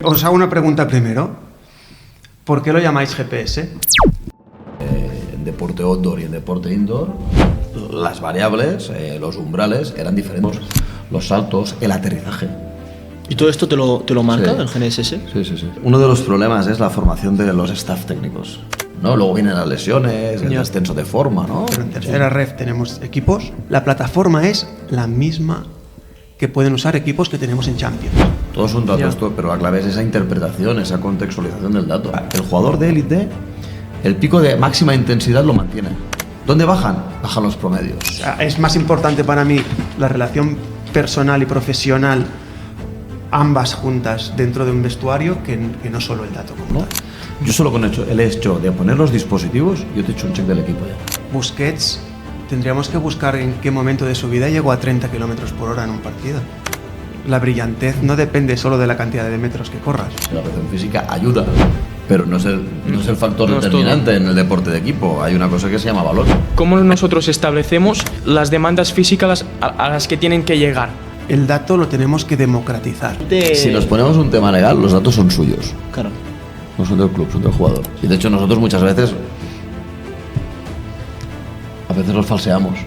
Os hago una pregunta primero. ¿Por qué lo llamáis GPS? En deporte outdoor y en deporte indoor, las variables, los umbrales eran diferentes. Los saltos, el aterrizaje. ¿Y todo esto te lo marca Sí. el GNSS? Sí. Uno de los problemas es la formación de los staff técnicos, ¿no? Luego vienen las lesiones, el Ya. descenso de forma, ¿no? Pero en tercera ref tenemos equipos. La plataforma es la misma que pueden usar equipos que tenemos en Champions. Todos son datos, Ya. pero la clave es esa interpretación, esa contextualización del dato. El jugador de élite, el pico de máxima intensidad lo mantiene. ¿Dónde bajan? Bajan los promedios. O sea, es más importante para mí la relación personal y profesional, ambas juntas dentro de un vestuario, que no solo el dato como ¿No? tal. Yo solo con el hecho de poner los dispositivos, yo te he hecho un check del equipo ya. Busquets, tendríamos que buscar en qué momento de su vida llegó a 30 kilómetros por hora en un partido. La brillantez no depende solo de la cantidad de metros que corras. La presión física ayuda, pero no es el factor No es determinante en el deporte de equipo. Hay una cosa que se llama valor. ¿Cómo nosotros establecemos las demandas físicas a las que tienen que llegar? El dato lo tenemos que democratizar. Si nos ponemos un tema legal, los datos son suyos. Claro. No son del club, son del jugador. Y de hecho nosotros muchas veces... A veces los falseamos.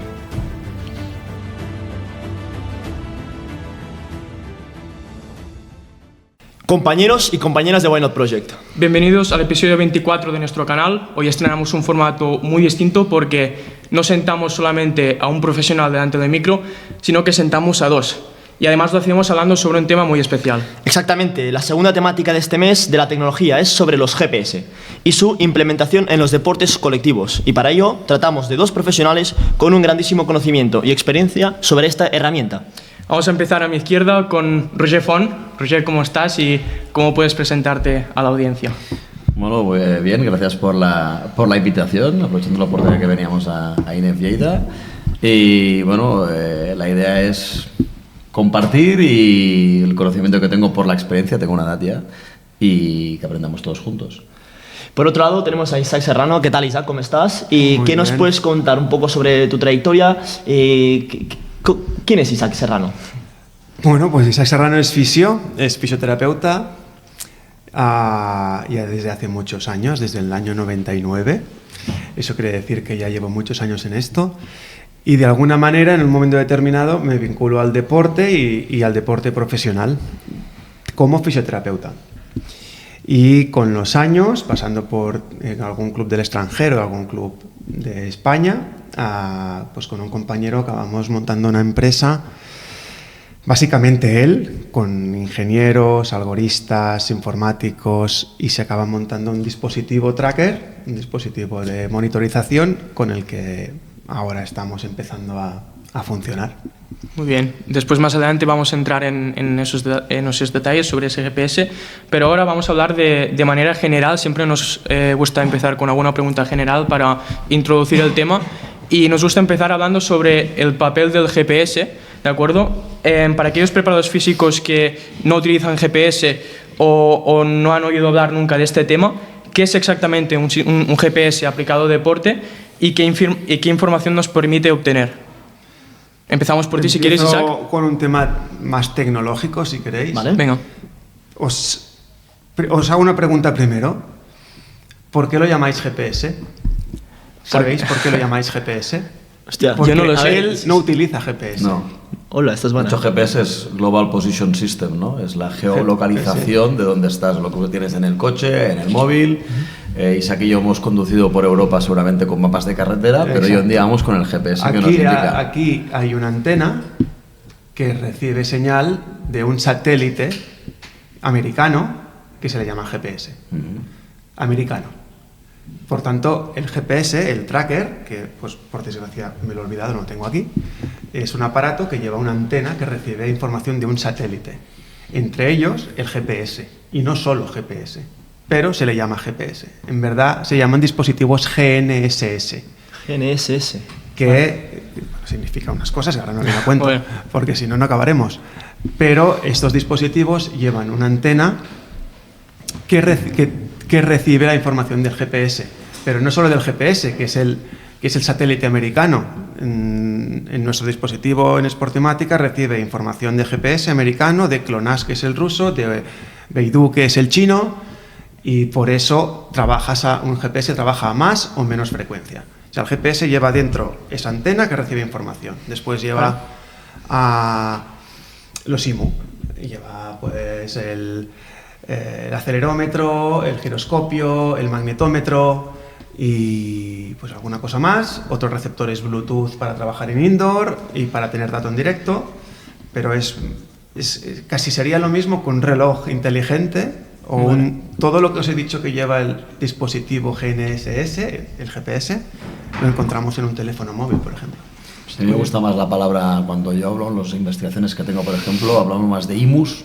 Compañeros y compañeras de Why Not Project. Bienvenidos al episodio 24 de nuestro canal. Hoy estrenamos un formato muy distinto porque no sentamos solamente a un profesional delante del micro, sino que sentamos a dos. Y además lo hacemos hablando sobre un tema muy especial. Exactamente, la segunda temática de este mes de la tecnología es sobre los GPS y su implementación en los deportes colectivos. Y para ello tratamos de dos profesionales con un grandísimo conocimiento y experiencia sobre esta herramienta. Vamos a empezar a mi izquierda con Roger Font. Roger, ¿cómo estás y cómo puedes presentarte a la audiencia? Bueno, pues bien, gracias por la invitación, aprovechando la oportunidad que veníamos a INEF Lleida. Y bueno, la idea es compartir y el conocimiento que tengo por la experiencia, tengo una edad ya, y que aprendamos todos juntos. Por otro lado tenemos a Isaac Serrano. ¿Qué tal, Isaac? ¿Cómo estás? ¿Y Muy qué nos bien. puedes contar un poco sobre tu trayectoria? ¿Quién es Isaac Serrano? Bueno, pues Isaac Serrano es fisioterapeuta ya desde hace muchos años, desde el año 99. Eso quiere decir que ya llevo muchos años en esto. Y de alguna manera, en un momento determinado, me vinculo al deporte y al deporte profesional como fisioterapeuta. Y con los años, pasando por algún club del extranjero, algún club de España, pues con un compañero acabamos montando una empresa, básicamente él, con ingenieros, algoristas, informáticos, y se acaba montando un dispositivo tracker, un dispositivo de monitorización con el que ahora estamos empezando a funcionar. Muy bien. Después, más adelante, vamos a entrar en esos detalles sobre ese GPS, pero ahora vamos a hablar de manera general. Siempre nos gusta empezar con alguna pregunta general para introducir el tema, y nos gusta empezar hablando sobre el papel del GPS, ¿de acuerdo? Para aquellos preparados físicos que no utilizan GPS o no han oído hablar nunca de este tema, ¿qué es exactamente un GPS aplicado a deporte y qué información nos permite obtener? Empezamos por ti, si quieres, Empiezo Isaac. con un tema más tecnológico, si queréis. Vale. Venga. Os hago una pregunta primero. ¿Por qué lo llamáis GPS? ¿Sabéis por qué lo llamáis GPS? Hostia, Porque yo no lo sé. él no utiliza GPS. No. Hola, estás buena. Mucho GPS es Global Position System, ¿no? Es la geolocalización de dónde estás, lo que tienes en el coche, en el móvil. Isaac y yo hemos conducido por Europa seguramente con mapas de carretera, pero hoy en día vamos con el GPS que nos indica. Aquí hay una antena que recibe señal de un satélite americano que se le llama GPS. Americano. Por tanto, el GPS, el tracker, que pues por desgracia me lo he olvidado, no lo tengo aquí, es un aparato que lleva una antena que recibe información de un satélite. Entre ellos, el GPS. Y no solo GPS, pero se le llama GPS. En verdad, se llaman dispositivos GNSS. GNSS. Que significa unas cosas que ahora no me la cuento, Bueno. porque si no, no acabaremos. Pero estos dispositivos llevan una antena que recibe la información del GPS. Pero no solo del GPS, que es el satélite americano. En nuestro dispositivo en Sportimática recibe información de GPS americano, de GLONASS, que es el ruso, de Beidou, que es el chino, y por eso un GPS trabaja a más o menos frecuencia. O sea, el GPS lleva dentro esa antena que recibe información. Después lleva a los IMU. Lleva pues el acelerómetro, el giroscopio, el magnetómetro y pues alguna cosa más. Otros receptores Bluetooth para trabajar en indoor y para tener datos en directo. Pero casi sería lo mismo con un reloj inteligente o todo lo que os he dicho que lleva el dispositivo GNSS, el GPS, lo encontramos en un teléfono móvil, por ejemplo. A mí me gusta más la palabra, cuando yo hablo en las investigaciones que tengo, por ejemplo, hablamos más de IMUs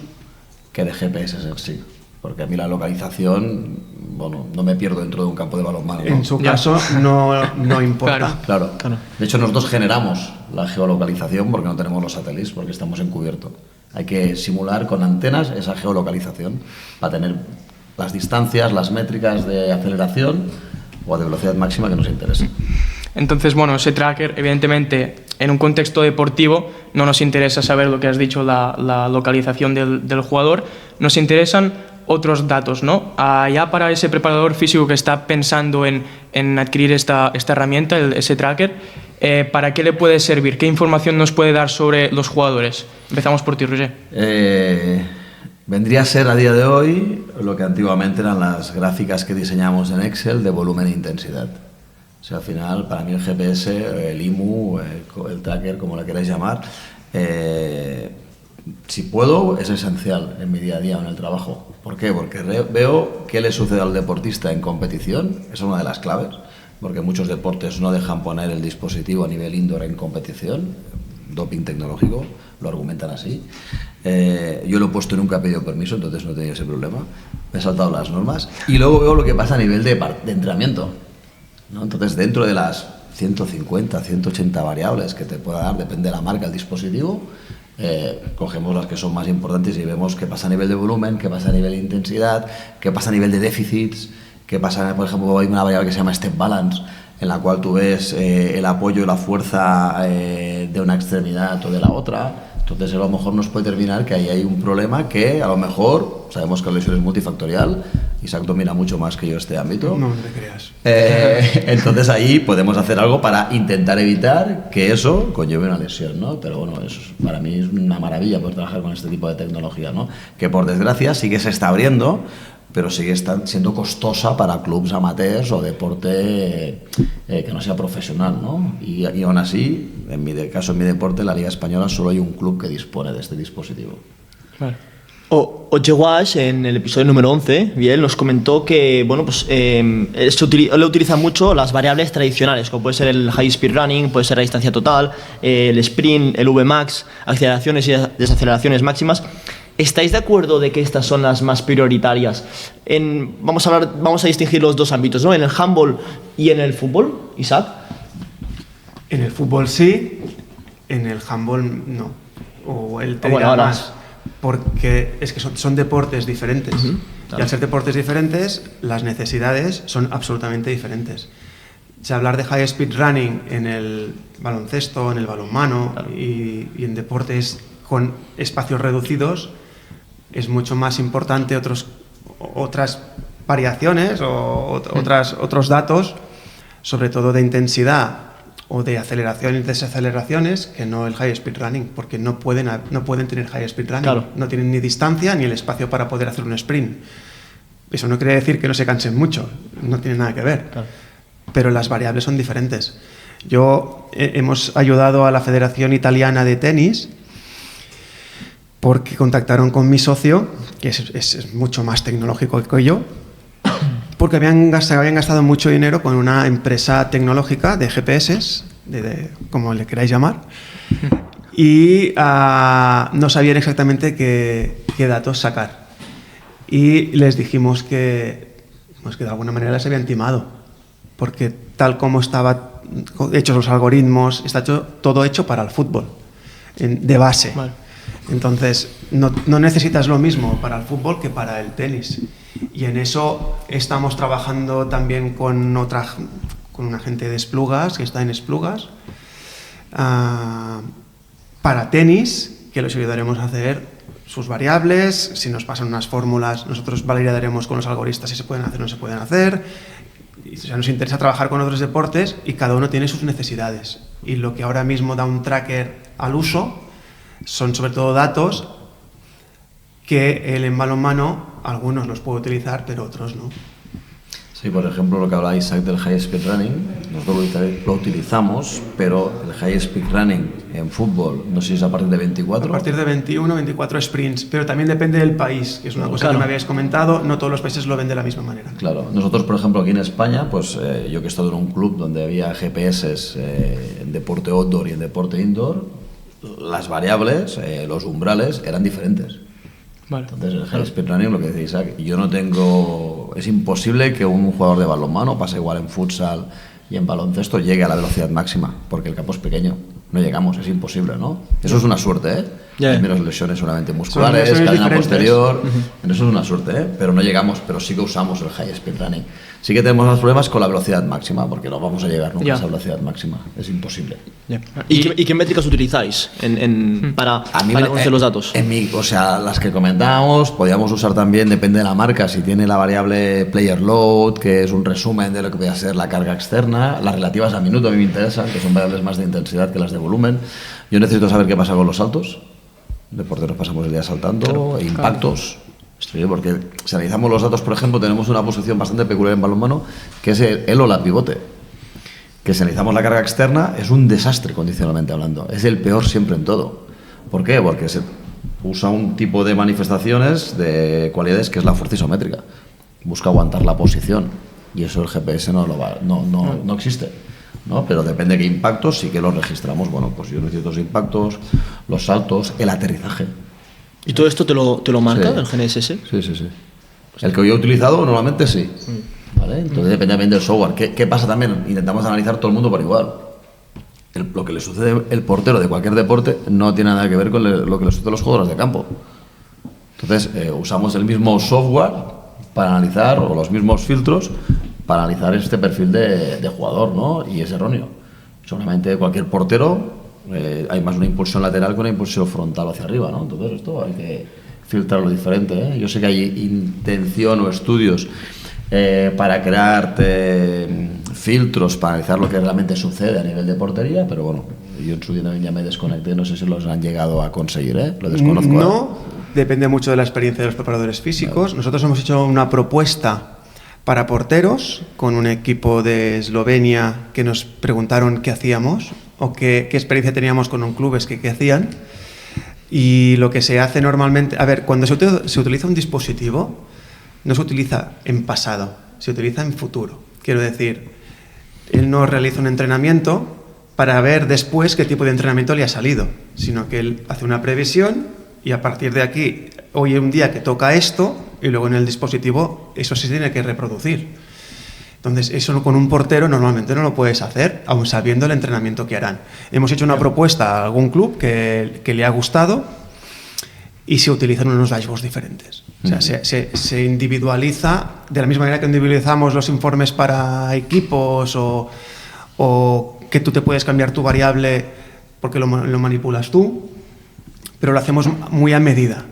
que de GPS en sí. Porque a mí la localización, bueno, no me pierdo dentro de un campo de balonmano, ¿no? En su caso no importa. Claro. De hecho, nosotros generamos la geolocalización porque no tenemos los satélites, porque estamos encubierto. Hay que simular con antenas esa geolocalización para tener las distancias, las métricas de aceleración o de velocidad máxima que nos interesen. Entonces, bueno, ese tracker, evidentemente, en un contexto deportivo, no nos interesa saber lo que has dicho, la localización del jugador, nos interesan otros datos, ¿no? Ya para ese preparador físico que está pensando en adquirir esta herramienta, ese tracker, ¿para qué le puede servir? ¿Qué información nos puede dar sobre los jugadores? Empezamos por ti, Roger. Vendría a ser a día de hoy lo que antiguamente eran las gráficas que diseñamos en Excel de volumen e intensidad. O sea, al final, para mí el GPS, el IMU, el tracker, como lo queráis llamar, si puedo, es esencial en mi día a día, en el trabajo. ¿Por qué? Porque veo qué le sucede al deportista en competición, esa es una de las claves, porque muchos deportes no dejan poner el dispositivo a nivel indoor en competición, doping tecnológico, lo argumentan así. Yo lo he puesto y nunca he pedido permiso, entonces no he tenido ese problema, me he saltado las normas. Y luego veo lo que pasa a nivel de entrenamiento, ¿no? Entonces, dentro de las 150, 180 variables que te pueda dar, depende de la marca, el dispositivo, cogemos las que son más importantes y vemos qué pasa a nivel de volumen, qué pasa a nivel de intensidad, qué pasa a nivel de déficits, qué pasa, por ejemplo, hay una variable que se llama Step Balance, en la cual tú ves el apoyo y la fuerza de una extremidad o de la otra. Entonces, a lo mejor nos puede determinar que ahí hay un problema que, a lo mejor, sabemos que la lesión es multifactorial. Isaac domina mucho más que yo este ámbito. No te creas. Entonces, ahí podemos hacer algo para intentar evitar que eso conlleve una lesión, ¿no? Pero bueno, eso para mí es una maravilla poder trabajar con este tipo de tecnología, ¿no? Que, por desgracia, sí que se está abriendo, pero sigue siendo costosa para clubes amateurs o deporte que no sea profesional, ¿no? Y aún así, en mi caso, en mi deporte, en la Liga Española, solo hay un club que dispone de este dispositivo. Vale. Oche Wash, en el episodio número 11, bien, nos comentó que bueno, pues, él utiliza mucho las variables tradicionales, como puede ser el high speed running, puede ser la distancia total, el sprint, el VMAX, aceleraciones y desaceleraciones máximas. ¿Estáis de acuerdo de que estas son las más prioritarias? Vamos a distinguir los dos ámbitos, ¿no? En el handball y en el fútbol, Isaac. En el fútbol sí, en el handball no. O él te dirá más. Porque es que son deportes diferentes. Claro. Y al ser deportes diferentes, las necesidades son absolutamente diferentes. Si hablar de high speed running en el baloncesto, en el balonmano, claro, y en deportes con espacios reducidos, es mucho más importante otras variaciones o otros datos, sobre todo de intensidad o de aceleración y desaceleraciones, que no el high speed running, porque no pueden tener high speed running. Claro. No tienen ni distancia ni el espacio para poder hacer un sprint. Eso no quiere decir que no se cansen mucho, no tiene nada que ver. Claro. Pero las variables son diferentes. Hemos ayudado a la Federación Italiana de Tenis porque contactaron con mi socio, que es mucho más tecnológico que yo, porque habían gastado mucho dinero con una empresa tecnológica de GPS, como le queráis llamar, y no sabían exactamente qué datos sacar. Y les dijimos que de alguna manera les habían timado, porque tal como estaban hechos los algoritmos, está todo hecho para el fútbol, de base. Vale. Entonces, no necesitas lo mismo para el fútbol que para el tenis. Y en eso estamos trabajando también con una gente de Esplugas, que está en Esplugas, para tenis, que los ayudaremos a hacer sus variables, si nos pasan unas fórmulas, nosotros validaremos con los algoritmas si se pueden hacer o no se pueden hacer. O sea, nos interesa trabajar con otros deportes y cada uno tiene sus necesidades. Y lo que ahora mismo da un tracker al uso son sobre todo datos que él en balonmano, algunos los puede utilizar, pero otros no. Sí, por ejemplo, lo que hablaba Isaac del High Speed Running, nosotros lo utilizamos, pero el High Speed Running en fútbol, no sé si es a partir de 24. A partir de 21, 24 sprints, pero también depende del país, que es una cosa que me habíais comentado, no todos los países lo ven de la misma manera. Claro, nosotros, por ejemplo, aquí en España, pues yo que he estado en un club donde había GPS en deporte outdoor y en deporte indoor, las variables, los umbrales eran diferentes. Vale. Entonces, el high speed running, lo que decía Isaac, yo no tengo... Es imposible que un jugador de balonmano pase igual en futsal y en baloncesto llegue a la velocidad máxima, porque el campo es pequeño. No llegamos, es imposible, ¿no? Eso es una suerte, ¿eh? Hay menos lesiones solamente musculares, cadena diferentes. posterior... Eso es una suerte, ¿eh? Pero no llegamos, pero sí que usamos el high speed running. Sí que tenemos más problemas con la velocidad máxima, porque no vamos a llegar nunca a esa velocidad máxima. Es imposible. ¿Y qué métricas utilizáis para conocer los datos? O sea, las que comentábamos, podíamos usar también, depende de la marca, si tiene la variable player load, que es un resumen de lo que puede ser la carga externa, las relativas a minuto a mí me interesan, que son variables más de intensidad que las de volumen. Yo necesito saber qué pasa con los saltos. De porteros pasamos el día saltando, impactos. Sí, porque si analizamos los datos, por ejemplo, tenemos una posición bastante peculiar en balonmano, que es el ola pivote. Que si analizamos la carga externa, es un desastre condicionalmente hablando. Es el peor siempre en todo. ¿Por qué? Porque se usa un tipo de manifestaciones, de cualidades, que es la fuerza isométrica. Busca aguantar la posición. Y eso el GPS no existe, ¿no? Pero depende de qué impactos, sí que los registramos. Bueno, pues yo necesito los impactos, los saltos, el aterrizaje. ¿Y todo esto te lo marca el GNSS? Sí. El que yo he utilizado normalmente sí. ¿Vale? Entonces depende también del software. ¿Qué pasa también? Intentamos analizar todo el mundo por igual. Lo que le sucede al portero de cualquier deporte no tiene nada que ver con lo que le sucede a los jugadores de campo. Entonces usamos el mismo software para analizar, o los mismos filtros para analizar este perfil de jugador, ¿no? Y es erróneo. Seguramente cualquier portero hay más una impulsión lateral que una impulsión frontal hacia arriba, ¿no? Entonces esto hay que filtrarlo diferente, ¿eh? Yo sé que hay intención o estudios para crear filtros para analizar lo que realmente sucede a nivel de portería, pero bueno, yo en su día ya me desconecté, no sé si los han llegado a conseguir, ¿eh? Lo desconozco. No, depende mucho de la experiencia de los preparadores físicos. Nosotros hemos hecho una propuesta para porteros con un equipo de Eslovenia que nos preguntaron qué hacíamos o qué experiencia teníamos con un club, qué hacían. Y lo que se hace normalmente... A ver, cuando se utiliza un dispositivo, no se utiliza en pasado, se utiliza en futuro. Quiero decir, él no realiza un entrenamiento para ver después qué tipo de entrenamiento le ha salido, sino que él hace una previsión y a partir de aquí, hoy es un día que toca esto y luego en el dispositivo eso se tiene que reproducir. Entonces, eso con un portero normalmente no lo puedes hacer, aun sabiendo el entrenamiento que harán. Hemos hecho una propuesta a algún club que le ha gustado y se utilizan unos dashboards diferentes. O sea, se individualiza de la misma manera que individualizamos los informes para equipos o que tú te puedes cambiar tu variable porque lo manipulas tú, pero lo hacemos muy a medida.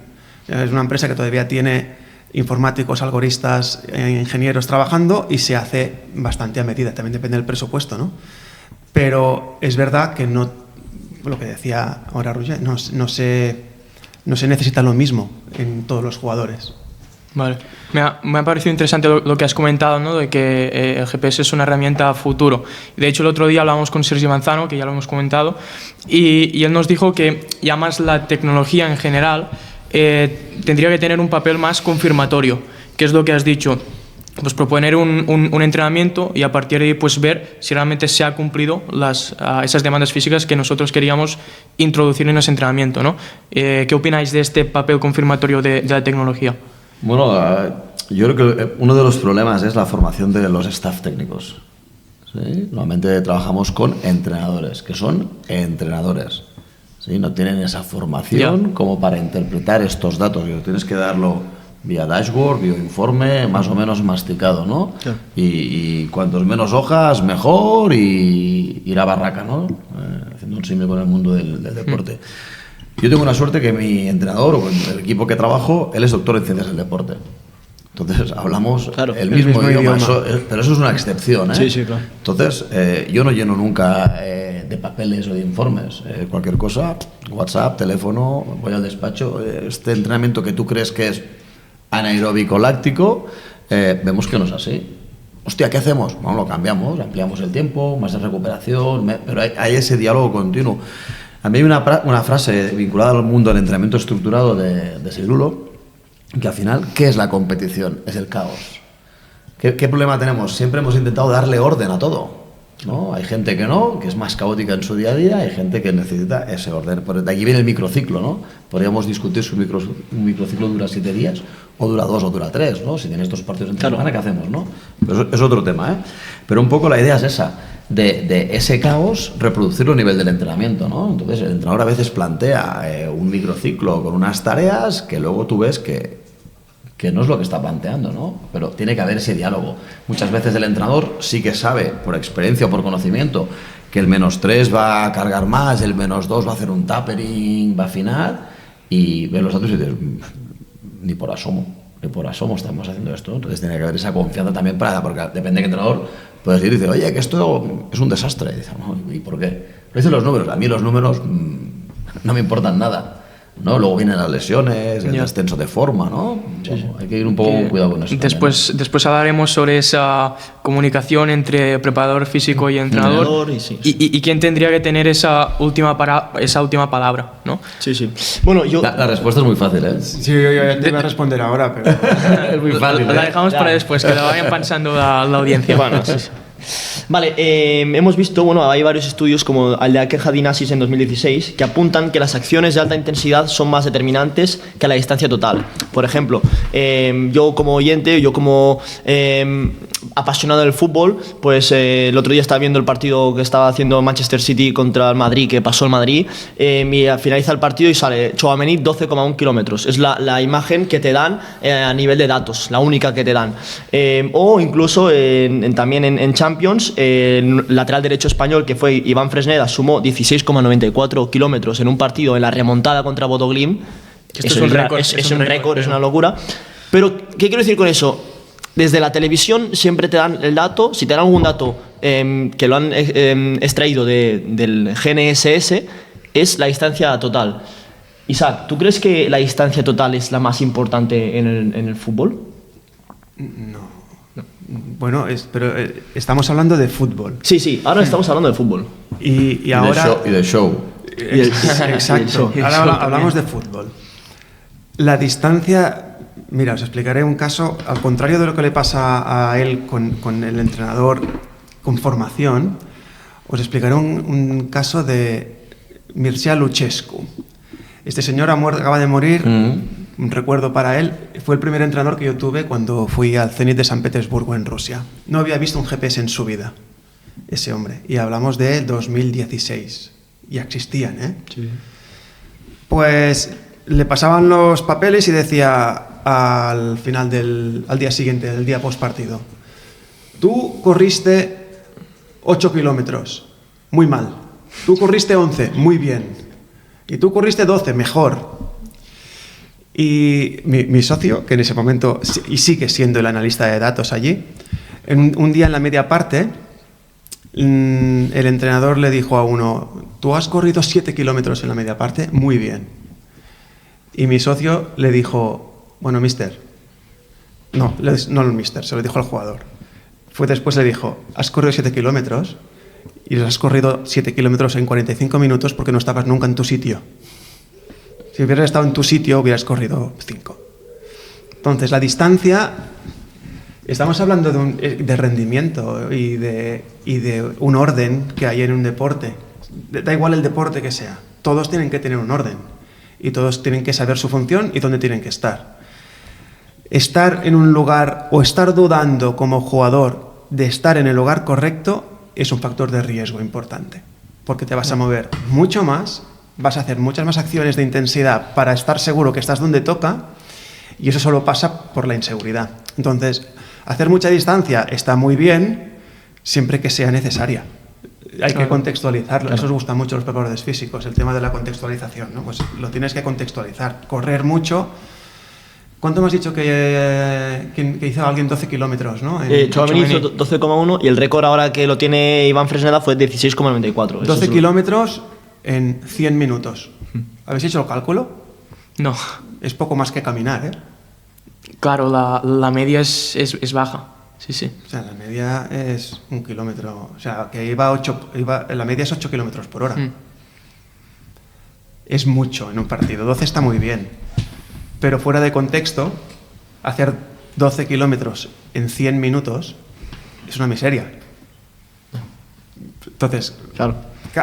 Es una empresa que todavía tiene informáticos, algoristas, ingenieros trabajando y se hace bastante a medida. También depende del presupuesto, ¿no? Pero es verdad que no, lo que decía ahora Roger, no se necesita lo mismo en todos los jugadores. Vale. Me ha parecido interesante lo que has comentado, ¿no? De que el GPS es una herramienta a futuro. De hecho, el otro día hablábamos con Sergi Manzano, que ya lo hemos comentado, y él nos dijo que ya más la tecnología en general tendría que tener un papel más confirmatorio, que es lo que has dicho. Pues proponer un entrenamiento y a partir de ahí pues ver si realmente se ha cumplido esas demandas físicas que nosotros queríamos introducir en ese entrenamiento, ¿no? ¿Qué opináis de este papel confirmatorio de la tecnología? Bueno, yo creo que uno de los problemas es la formación de los staff técnicos. ¿Sí? Normalmente trabajamos con entrenadores, que son entrenadores. ¿Sí? No tienen esa formación como para interpretar estos datos. Tienes que darlo vía dashboard, vía informe, más o menos masticado, ¿no? Y cuantos menos hojas, mejor, y la barraca, ¿no? Haciendo un símil con el mundo del deporte. Yo Yo tengo una suerte que mi entrenador o el equipo que trabajo, él es doctor en ciencias del deporte. Entonces hablamos el mismo idioma. Pero eso es una excepción, ¿eh? Sí, sí, claro. Entonces, yo no lleno nunca de papeles o de informes. Cualquier cosa, WhatsApp, teléfono, voy al despacho. Este entrenamiento que tú crees que es anaeróbico láctico, vemos que no es así. Hostia, ¿qué hacemos? Bueno, lo cambiamos, ampliamos el tiempo, más de recuperación, pero hay ese diálogo continuo. A mí hay una frase vinculada al mundo del entrenamiento estructurado de Segurulo, que al final, ¿qué es la competición? Es el caos. ¿Qué problema tenemos? Siempre hemos intentado darle orden a todo, ¿no? Hay gente que no, que es más caótica en su día a día, hay gente que necesita ese orden. De aquí viene el microciclo, ¿no? Podríamos discutir si un microciclo dura 7 días, o dura 2 o dura 3, ¿no? Si tienes 2 partidos entre semana, ¿qué hacemos, no? Pero es otro tema, ¿eh? Pero un poco la idea es esa, de ese caos reproducirlo a nivel del entrenamiento, ¿no? Entonces el entrenador a veces plantea un microciclo con unas tareas que luego tú ves que no es lo que está planteando, ¿no? Pero tiene que haber ese diálogo. Muchas veces el entrenador sí que sabe, por experiencia o por conocimiento, que el -3 va a cargar más, el -2 va a hacer un tapering, va a afinar, y ven los datos y dices, ni por asomo estamos haciendo esto. Entonces tiene que haber esa confianza también porque depende de qué entrenador puedes ir y dice, oye, que esto es un desastre. Y dice, no, ¿y por qué? Lo dicen los números. A mí los números no me importan nada, ¿no? Luego vienen las lesiones, el descenso de forma, ¿no? Bueno, hay que ir un poco con cuidado con eso. Después hablaremos sobre esa comunicación entre preparador físico y entrenador, y quién tendría que tener esa última palabra, ¿no? Sí. Bueno, la respuesta es muy fácil, ¿eh? Sí, yo ya te iba a responder ahora, pero... es muy fácil, La dejamos para después, que lo vayan pensando la audiencia. Bueno, sí. Vale, hemos visto, bueno, hay varios estudios como el de Akeja Dinasis en 2016 que apuntan que las acciones de alta intensidad son más determinantes que la distancia total. Por ejemplo, yo como oyente, yo como apasionado del fútbol, pues el otro día estaba viendo el partido que estaba haciendo Manchester City contra el Madrid, que pasó el Madrid, y finaliza el partido y sale Tchouaméni 12,1 kilómetros. Es la imagen que te dan a nivel de datos, la única que te dan. O incluso también en Champions, el lateral derecho español, que fue Iván Fresneda, sumó 16,94 kilómetros en un partido en la remontada contra Bodo Glimt. Es un récord. Es un récord, es una locura. Pero, ¿qué quiero decir con eso? Desde la televisión siempre te dan el dato, si te dan algún dato que lo han extraído del GNSS, es la distancia total. Isaac, ¿tú crees que la distancia total es la más importante en el fútbol? No. Bueno, pero estamos hablando de fútbol. Sí, ahora estamos hablando de fútbol. Y ahora... Y de show. Exacto. Ahora hablamos de fútbol. La distancia... Mira, os explicaré un caso, al contrario de lo que le pasa a él con el entrenador con formación, os explicaré un caso de Mircea Lucescu. Este señor acaba de morir, un recuerdo para él, fue el primer entrenador que yo tuve cuando fui al Zenit de San Petersburgo en Rusia. No había visto un GPS en su vida, ese hombre, y hablamos de 2016, ya existían, ¿eh? Sí. Pues le pasaban los papeles y decía al final al día siguiente, del día postpartido, tú corriste 8 kilómetros, muy mal, tú corriste 11, muy bien, y tú corriste 12, mejor. Y mi socio, que en ese momento y sigue siendo el analista de datos allí, un día en la media parte, el entrenador le dijo a uno, tú has corrido 7 kilómetros en la media parte, muy bien. Y mi socio le dijo, bueno, mister, no el mister, se lo dijo al jugador. Después le dijo, has corrido 7 kilómetros y has corrido 7 kilómetros en 45 minutos porque no estabas nunca en tu sitio. Si hubieras estado en tu sitio, hubieras corrido 5. Entonces, la distancia, estamos hablando de rendimiento y de un orden que hay en un deporte. Da igual el deporte que sea, todos tienen que tener un orden y todos tienen que saber su función y dónde tienen que estar. Estar en un lugar o estar dudando como jugador de estar en el lugar correcto es un factor de riesgo importante, porque te vas a mover mucho más, vas a hacer muchas más acciones de intensidad para estar seguro que estás donde toca, y eso solo pasa por la inseguridad. Entonces, hacer mucha distancia está muy bien siempre que sea necesaria. hay que contextualizarlo. Eso os gusta mucho a los preparadores físicos, el tema de la contextualización, ¿no? Pues lo tienes que contextualizar. Correr mucho. ¿Cuánto me has dicho que hizo alguien 12 kilómetros, no? Tchouaméni hizo 12,1 y el récord ahora que lo tiene Iván Fresneda fue 16,94. 12 kilómetros en 100 minutos. ¿Habéis hecho el cálculo? No. Es poco más que caminar, ¿eh? Claro, la media es baja. Sí, sí. O sea, la media es 1 kilómetro. O sea, que la media es 8 kilómetros por hora. Es mucho en un partido. 12 está muy bien. Pero fuera de contexto, hacer 12 kilómetros en 100 minutos es una miseria. Entonces, claro,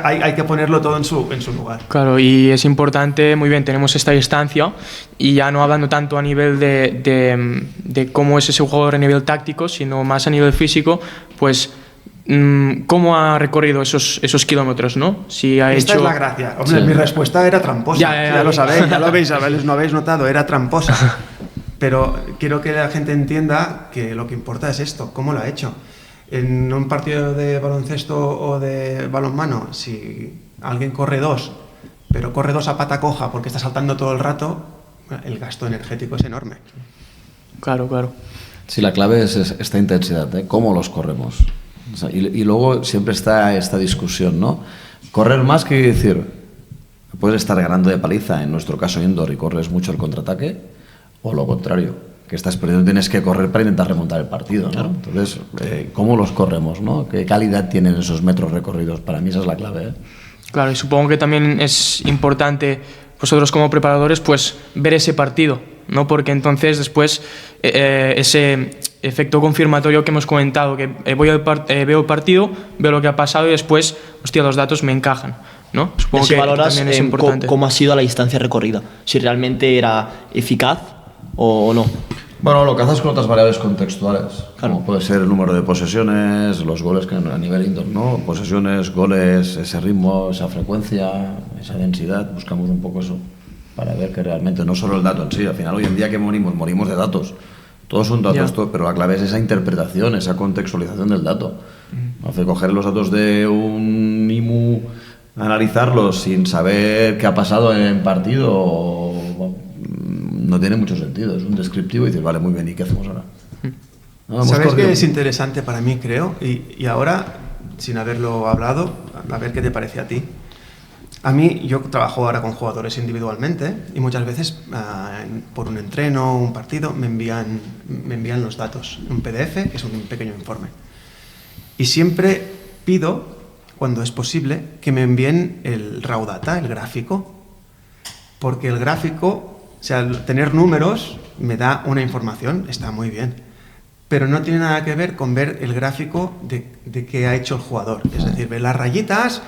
hay que ponerlo todo en su lugar. Claro, y es importante, muy bien, tenemos esta distancia y ya no hablando tanto a nivel de cómo es ese jugador a nivel táctico, sino más a nivel físico, pues cómo ha recorrido esos kilómetros, ¿no? Si ha Esta hecho... es la gracia. Hombre, mi respuesta era tramposa. Ya lo sabéis, ya lo veis, no habéis notado, era tramposa. Pero quiero que la gente entienda que lo que importa es esto, cómo lo ha hecho. En un partido de baloncesto o de balonmano, si alguien corre 2, pero corre 2 a pata coja porque está saltando todo el rato, el gasto energético es enorme. Claro, claro. Sí, la clave es esta intensidad, ¿eh? ¿Cómo los corremos? O sea, y luego siempre está esta discusión, ¿no? Correr más quiere decir, puedes estar ganando de paliza, en nuestro caso indoor, y corres mucho el contraataque, o lo contrario, que estás perdiendo, tienes que correr para intentar remontar el partido, ¿no? Claro. Entonces, ¿cómo los corremos, no? ¿Qué calidad tienen esos metros recorridos? Para mí esa es la clave, ¿eh? Claro, y supongo que también es importante vosotros como preparadores pues ver ese partido, ¿no? Porque entonces después ese efecto confirmatorio que hemos comentado, que veo el partido, veo lo que ha pasado y después, hostia, los datos me encajan, ¿no? Supongo que valoras también es importante. Cómo ha sido la distancia recorrida, si realmente era eficaz o no. Bueno, lo que haces con otras variables contextuales, claro, como puede ser el número de posesiones, los goles que a nivel indoor, ¿no? Posesiones, goles, ese ritmo, esa frecuencia, esa densidad, buscamos un poco eso para ver que realmente no solo el dato en sí, al final hoy en día que morimos de datos, todos son datos, pero la clave es esa interpretación, esa contextualización del dato. Hace coger los datos de un IMU, analizarlos sin saber qué ha pasado en partido, no tiene mucho sentido. Es un descriptivo y dices, vale, muy bien, ¿y qué hacemos ahora? No, ¿sabes qué es interesante para mí, creo? Y ahora, sin haberlo hablado, a ver qué te parece a ti. A mí, yo trabajo ahora con jugadores individualmente y muchas veces por un entreno o un partido me envían los datos, un PDF, que es un pequeño informe. Y siempre pido, cuando es posible, que me envíen el raw data, el gráfico, porque el gráfico, o sea, tener números me da una información, está muy bien, pero no tiene nada que ver con ver el gráfico de qué ha hecho el jugador. Es decir, ver las rayitas,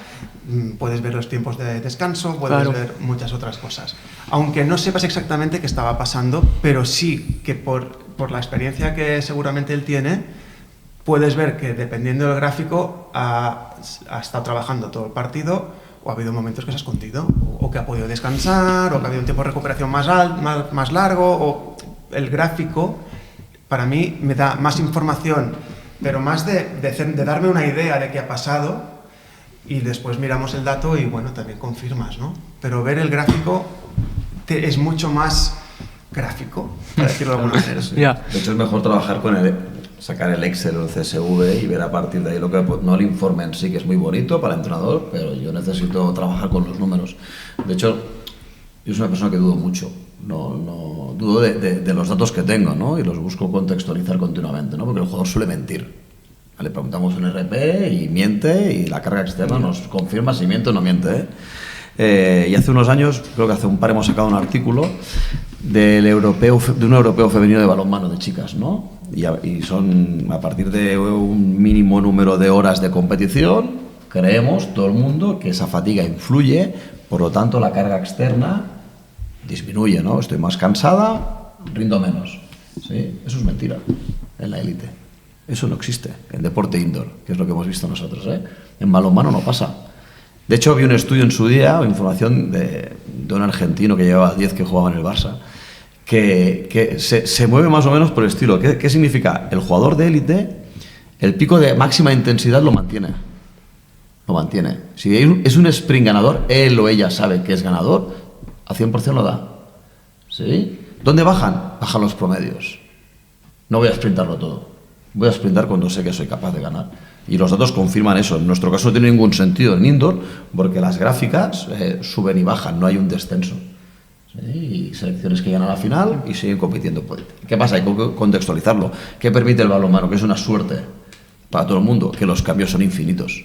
puedes ver los tiempos de descanso, puedes ver muchas otras cosas. Aunque no sepas exactamente qué estaba pasando, pero sí que por la experiencia que seguramente él tiene, puedes ver que dependiendo del gráfico ha estado trabajando todo el partido, o ha habido momentos que se ha escondido, o que ha podido descansar, o que ha habido un tiempo de recuperación más largo, o el gráfico para mí me da más información, pero más de darme una idea de qué ha pasado, y después miramos el dato y bueno, también confirmas, ¿no? Pero ver el gráfico es mucho más gráfico, para decirlo de alguna manera. Sí. De hecho es mejor trabajar con sacar el Excel o el CSV y ver a partir de ahí lo que, no el informe en sí, que es muy bonito para el entrenador, pero yo necesito trabajar con los números. De hecho, yo soy una persona que dudo mucho, no dudo de los datos que tengo, ¿no? Y los busco contextualizar continuamente, ¿no? Porque el jugador suele mentir. Le preguntamos un RP y miente, y la carga externa nos confirma si miente o no miente, ¿eh? Y hace unos años, creo que hace un par, hemos sacado un artículo de un europeo femenino de balonmano de chicas, ¿no? Y son a partir de un mínimo número de horas de competición, creemos todo el mundo que esa fatiga influye, por lo tanto la carga externa disminuye, ¿no? Estoy más cansada, rindo menos, ¿sí? Eso es mentira en la élite. Eso no existe en deporte indoor, que es lo que hemos visto nosotros, ¿eh? En balonmano no pasa. De hecho, vi un estudio en su día, información de un argentino que llevaba 10 que jugaba en el Barça, que se mueve más o menos por el estilo. ¿Qué significa? El jugador de élite, el pico de máxima intensidad lo mantiene. lo mantiene. Si es un sprint ganador, él o ella sabe que es ganador, al 100% lo da. ¿Sí? ¿Dónde bajan? Bajan los promedios. No voy a sprintarlo todo. Voy a sprintar cuando sé que soy capaz de ganar. Y los datos confirman eso. En nuestro caso no tiene ningún sentido en indoor porque las gráficas suben y bajan, no hay un descenso. ¿Sí? Y selecciones que llegan a la final y siguen compitiendo. ¿Qué pasa? Hay que contextualizarlo. ¿Qué permite el balonmano? Que es una suerte para todo el mundo, que los cambios son infinitos.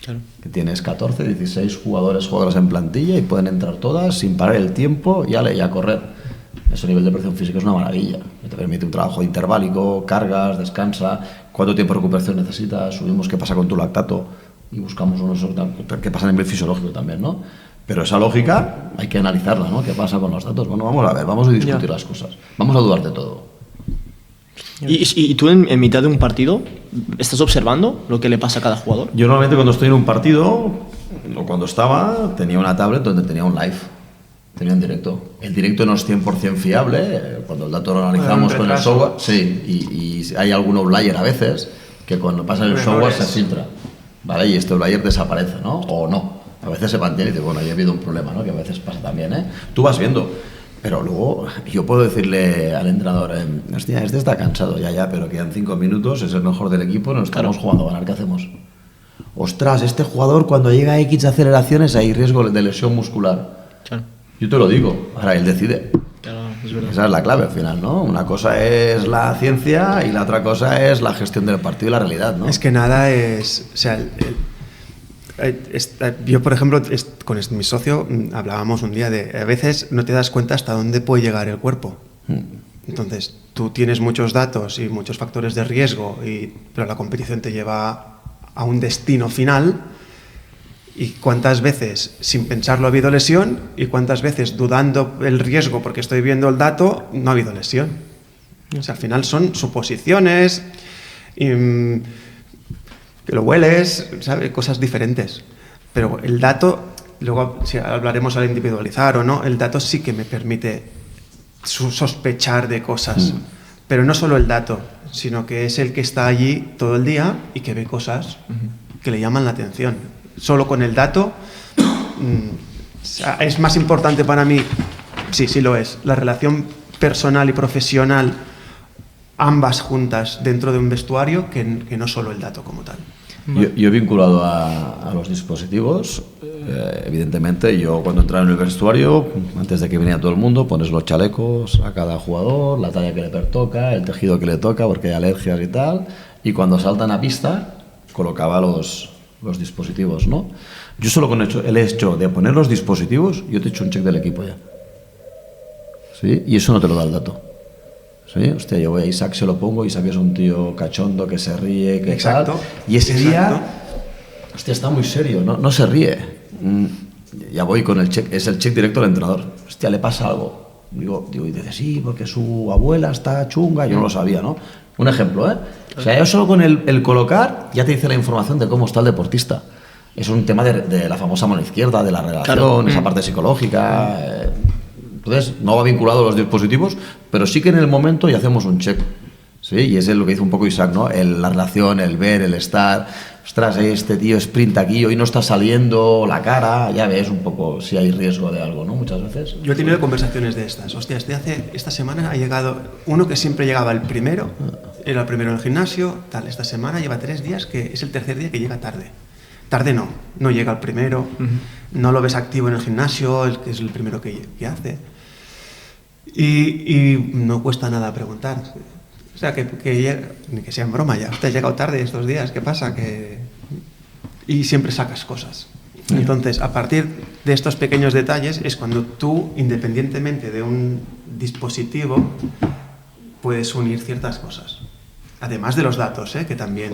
Claro. Que tienes 14, 16 jugadoras en plantilla y pueden entrar todas sin parar el tiempo y a correr. Ese nivel de presión física es una maravilla. Te permite un trabajo interválico, cargas, descansa, cuánto tiempo de recuperación necesitas, subimos qué pasa con tu lactato y buscamos qué pasa a nivel fisiológico también, ¿no? Pero esa lógica hay que analizarla, ¿no? ¿Qué pasa con los datos? Bueno, vamos a ver, vamos a discutir las cosas. Vamos a dudar de todo. ¿Y tú en mitad de un partido estás observando lo que le pasa a cada jugador? Yo normalmente cuando estoy en un partido, o cuando estaba, tenía una tablet donde tenía un live. Tenía un directo. El directo no es 100% fiable. Cuando el dato lo analizamos con el software, sí, y hay algún outlier a veces que cuando pasa el software se filtra, ¿vale? Y este outlier desaparece, ¿no? O no. A veces se mantiene y dice, bueno, ahí ha habido un problema, ¿no? Que a veces pasa también, ¿eh? Tú vas viendo. Pero luego yo puedo decirle al entrenador, hostia, este está cansado, ya, pero quedan 5 minutos, es el mejor del equipo, nos estamos jugando a ganar, ¿qué hacemos? Ostras, este jugador cuando llega a X aceleraciones hay riesgo de lesión muscular. Claro. Yo te lo digo, ahora él decide. Claro, es verdad. Esa es la clave al final, ¿no? Una cosa es la ciencia y la otra cosa es la gestión del partido y la realidad, ¿no? Es que nada es... O sea, yo, por ejemplo, con mi socio hablábamos un día de... A veces no te das cuenta hasta dónde puede llegar el cuerpo. Entonces, tú tienes muchos datos y muchos factores de riesgo, pero la competición te lleva a un destino final. Y cuántas veces sin pensarlo ha habido lesión y cuántas veces dudando el riesgo porque estoy viendo el dato no ha habido lesión. O sea, al final son suposiciones, que lo hueles, ¿sabes? Cosas diferentes. Pero el dato, luego si hablaremos al individualizar o no, el dato sí que me permite sospechar de cosas. Pero no solo el dato, sino que es el que está allí todo el día y que ve cosas que le llaman la atención. Solo con el dato es más importante para mí, sí lo es, la relación personal y profesional, ambas juntas dentro de un vestuario, que no solo el dato como tal. Yo he vinculado a los dispositivos, evidentemente yo cuando entraba en el vestuario, antes de que viniera todo el mundo, pones los chalecos a cada jugador, la talla que le pertoca, el tejido que le toca porque hay alergias y tal, y cuando saltan a pista colocaba los dispositivos, ¿no? Yo solo con el hecho de poner los dispositivos, yo te he hecho un check del equipo ya. ¿Sí? Y eso no te lo da el dato. ¿Sí? Hostia, yo voy a Isaac, se lo pongo, Isaac es un tío cachondo que se ríe, que Exacto. tal. Y ese día, hostia, está muy serio, no se ríe. Ya voy con el check, es el check directo del entrenador. Hostia, le pasa algo. Digo, y dice, sí, porque su abuela está chunga, yo no lo sabía, ¿no? Un ejemplo, ¿eh? O sea, yo solo con el colocar ya te dice la información de cómo está el deportista. Es un tema de la famosa mano izquierda, de la relación, claro. Esa parte psicológica. Entonces, no va vinculado a los dispositivos, pero sí que en el momento ya hacemos un check. ¿Sí? Y es lo que dice un poco Isaac, ¿no? La relación, el ver, el estar. Ostras, este tío sprinta aquí, hoy no está saliendo la cara. Ya ves un poco si hay riesgo de algo, ¿no? Muchas veces. Yo he tenido conversaciones de estas. Hostia, esta semana ha llegado uno que siempre llegaba el primero, era el primero en el gimnasio, tal. Esta semana lleva 3 días, que es el tercer día que llega tarde. Tarde no llega el primero, no lo ves activo en el gimnasio, el que es el primero que hace. Y no cuesta nada preguntar. O sea, ni que sea en broma ya. Usted ha llegado tarde estos días, ¿qué pasa? Y siempre sacas cosas. Entonces, a partir de estos pequeños detalles es cuando tú, independientemente de un dispositivo, puedes unir ciertas cosas. Además de los datos, que también...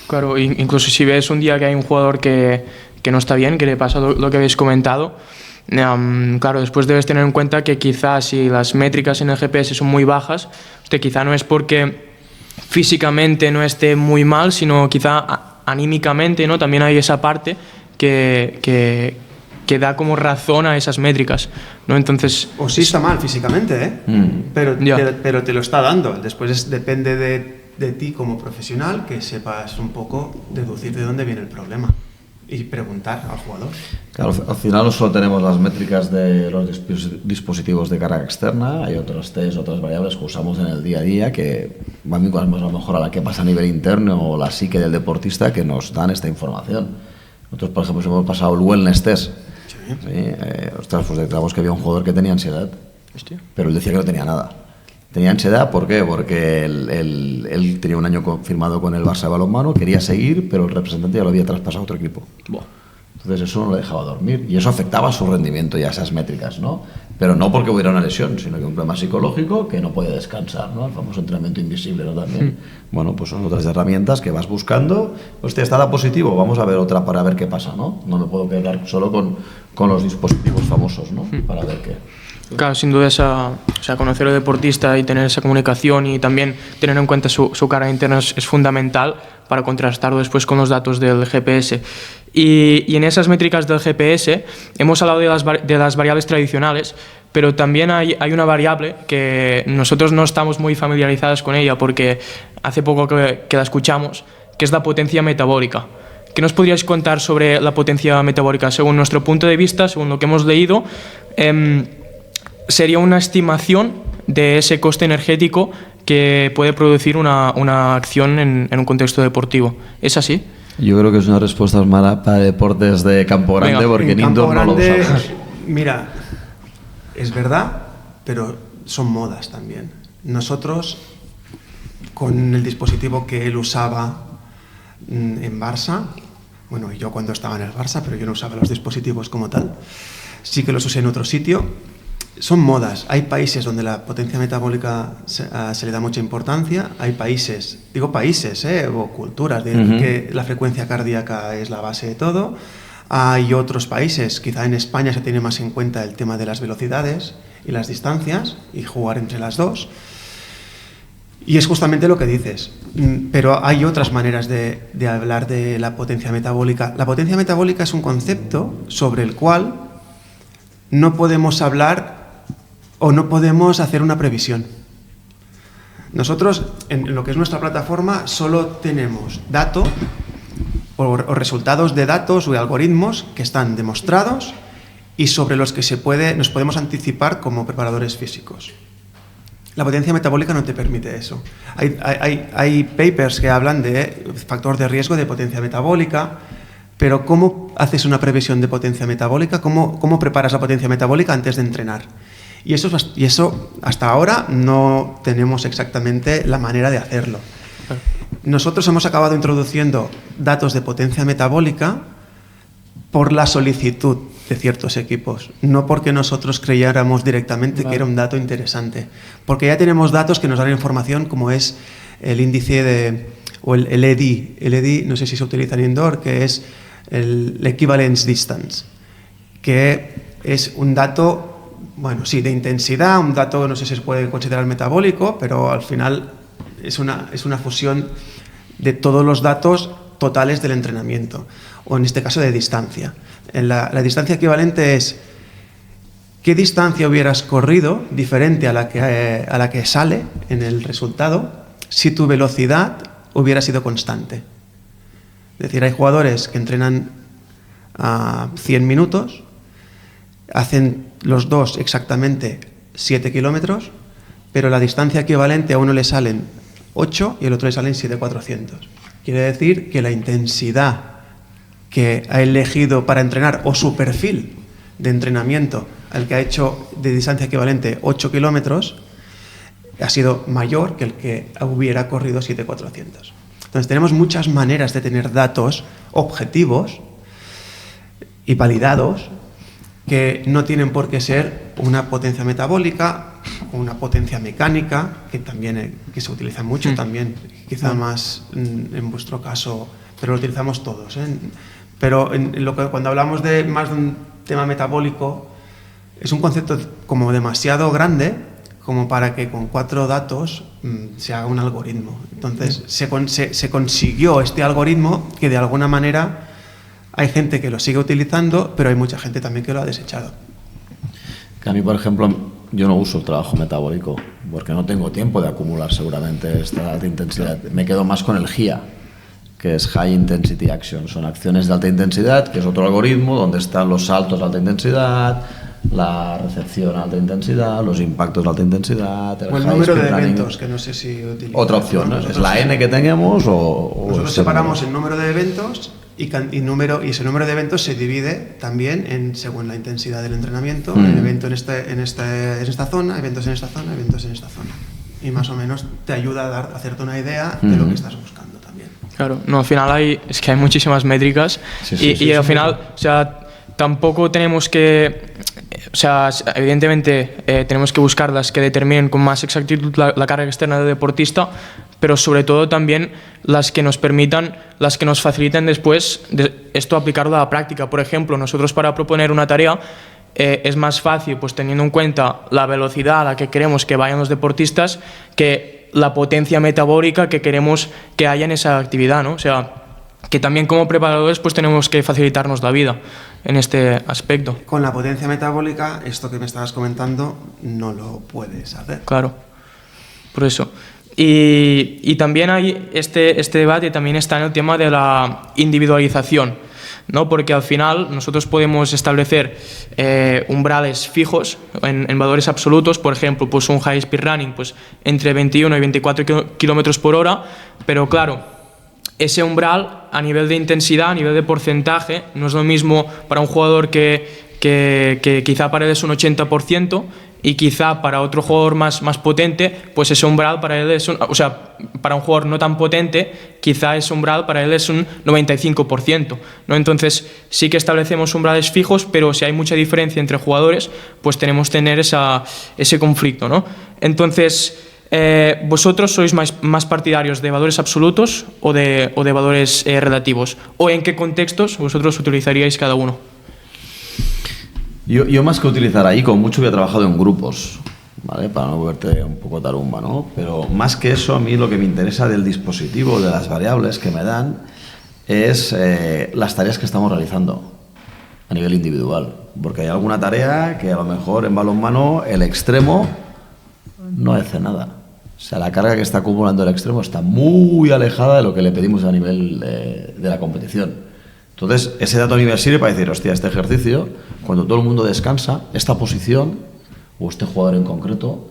Claro, incluso si ves un día que hay un jugador que no está bien, que le pasa lo que habéis comentado, claro, después debes tener en cuenta que quizás si las métricas en el GPS son muy bajas, quizá no es porque físicamente no esté muy mal, sino quizá anímicamente, ¿no? También hay esa parte que da como razón a esas métricas, ¿no? Entonces, o sí está mal físicamente, pero te lo está dando. Después depende de ti como profesional que sepas un poco deducir de dónde viene el problema. y preguntar al jugador. Claro, al final no solo tenemos las métricas de los dispositivos de carga externa, hay otros test, otras variables que usamos en el día a día que van vinculadas a lo mejor a la que pasa a nivel interno o la psique del deportista que nos dan esta información. Nosotros, por ejemplo, hemos pasado el wellness test. Sí, ostras, pues detectamos que había un jugador que tenía ansiedad, pero él decía que no tenía nada. Tenía ansiedad, ¿por qué? Porque él tenía un año firmado con el Barça de balonmano, quería seguir, pero el representante ya lo había traspasado a otro equipo. Buah. Entonces eso no le dejaba dormir y eso afectaba su rendimiento y a esas métricas, ¿no? Pero no porque hubiera una lesión, sino que un problema psicológico que no puede descansar, ¿no? El famoso entrenamiento invisible, ¿no? También. Bueno, pues son otras herramientas que vas buscando. Hostia, está positivo, vamos a ver otra para ver qué pasa, ¿no? No me puedo quedar solo con los dispositivos famosos, ¿no? Para ver qué. Claro, sin duda conocer al deportista y tener esa comunicación y también tener en cuenta su cara interna es fundamental para contrastarlo después con los datos del GPS. Y en esas métricas del GPS hemos hablado de las variables tradicionales, pero también hay una variable que nosotros no estamos muy familiarizados con ella porque hace poco que la escuchamos, que es la potencia metabólica. ¿Qué nos podríais contar sobre la potencia metabólica? Según nuestro punto de vista, según lo que hemos leído, sería una estimación de ese coste energético que puede producir una acción en un contexto deportivo. ¿Es así? Yo creo que es una respuesta mala para deportes de campo grande. Venga, porque en indoor no lo usamos. Mira, es verdad, pero son modas también. Nosotros, con el dispositivo que él usaba en Barça, bueno, yo cuando estaba en el Barça, pero yo no usaba los dispositivos como tal, sí que los usé en otro sitio. Son modas. Hay países donde la potencia metabólica se le da mucha importancia. Hay países, digo países, o culturas, que la frecuencia cardíaca es la base de todo. Hay otros países, quizá en España se tiene más en cuenta el tema de las velocidades y las distancias y jugar entre las dos. Y es justamente lo que dices. Pero hay otras maneras de hablar de la potencia metabólica. La potencia metabólica es un concepto sobre el cual no podemos hablar o no podemos hacer una previsión. Nosotros, en lo que es nuestra plataforma, solo tenemos datos o resultados de datos o de algoritmos que están demostrados y sobre los que nos podemos anticipar como preparadores físicos. La potencia metabólica no te permite eso. Hay papers que hablan de factor de riesgo de potencia metabólica, pero ¿cómo haces una previsión de potencia metabólica? ¿Cómo preparas la potencia metabólica antes de entrenar? Y eso hasta ahora no tenemos exactamente la manera de hacerlo. Nosotros hemos acabado introduciendo datos de potencia metabólica por la solicitud de ciertos equipos, no porque nosotros creyéramos directamente que era un dato interesante, porque ya tenemos datos que nos dan información como es el índice o el ED. El ED no sé si se utiliza en indoor, que es el equivalence distance, que es un dato, bueno, sí, de intensidad, un dato no sé si se puede considerar metabólico, pero al final es una fusión de todos los datos totales del entrenamiento, o en este caso de distancia. La distancia equivalente es qué distancia hubieras corrido diferente a la que sale en el resultado si tu velocidad hubiera sido constante. Es decir, hay jugadores que entrenan a 100 minutos, hacen los dos exactamente 7 kilómetros, pero la distancia equivalente a uno le salen 8 y al otro le salen 7,400. Quiere decir que la intensidad que ha elegido para entrenar o su perfil de entrenamiento al que ha hecho de distancia equivalente 8 kilómetros ha sido mayor que el que hubiera corrido 7,400. Entonces tenemos muchas maneras de tener datos objetivos y validados que no tienen por qué ser una potencia metabólica o una potencia mecánica, que también que se utiliza mucho también, quizá más en vuestro caso, pero lo utilizamos todos, ¿eh? Pero cuando hablamos más de un tema metabólico, es un concepto como demasiado grande como para que con 4 datos se haga un algoritmo. Entonces se consiguió este algoritmo que de alguna manera hay gente que lo sigue utilizando, pero hay mucha gente también que lo ha desechado. Que a mí, por ejemplo, yo no uso el trabajo metabólico porque no tengo tiempo de acumular seguramente esta alta intensidad. Me quedo más con el GIA. que es High Intensity Action. Son acciones de alta intensidad, que es otro algoritmo donde están los saltos de alta intensidad, la recepción a alta intensidad, los impactos de alta intensidad, el número de eventos, que no sé si utiliza. Otra opción, ¿no? Es la N que tengamos o nosotros separamos el número de eventos y ese número de eventos se divide también según la intensidad del entrenamiento, el evento en esta zona, eventos en esta zona, eventos en esta zona. Y más o menos te ayuda a hacerte una idea de lo que estás buscando también. Claro, no, al final hay muchísimas métricas y al final, o sea, tampoco tenemos que, o sea, evidentemente tenemos que buscar las que determinen con más exactitud la carga externa del deportista, pero sobre todo también las que nos permitan, las que nos faciliten después de esto aplicarlo a la práctica. Por ejemplo, nosotros para proponer una tarea es más fácil, pues teniendo en cuenta la velocidad a la que queremos que vayan los deportistas, que la potencia metabólica que queremos que haya en esa actividad, ¿no? O sea, que también como preparadores pues tenemos que facilitarnos la vida en este aspecto. Con la potencia metabólica, esto que me estabas comentando, no lo puedes hacer. Claro, por eso. Y también hay este debate también está en el tema de la individualización, ¿no? Porque al final nosotros podemos establecer umbrales fijos en valores absolutos, por ejemplo, pues un high speed running pues entre 21 y 24 kilómetros por hora, pero claro, ese umbral a nivel de intensidad, a nivel de porcentaje, no es lo mismo para un jugador que quizá para él es un 80%, y quizá para otro jugador más potente, pues ese umbral para él es o sea, para un jugador no tan potente, quizá ese umbral para él es un 95%, ¿no? Entonces sí que establecemos umbrales fijos, pero si hay mucha diferencia entre jugadores, pues tenemos que tener ese conflicto, ¿no? Entonces, ¿vosotros sois más partidarios de valores absolutos o de valores relativos? ¿O en qué contextos vosotros utilizaríais cada uno? Yo más que utilizar ahí, con mucho había trabajado en grupos, ¿vale? Para no verte un poco tarumba, ¿no? Pero más que eso, a mí lo que me interesa del dispositivo, de las variables que me dan, es las tareas que estamos realizando a nivel individual. Porque hay alguna tarea que a lo mejor en balonmano el extremo no hace nada. O sea, la carga que está acumulando el extremo está muy alejada de lo que le pedimos a nivel de la competición. Entonces, ese dato a nivel sirve para decir, hostia, este ejercicio, cuando todo el mundo descansa, esta posición, o este jugador en concreto,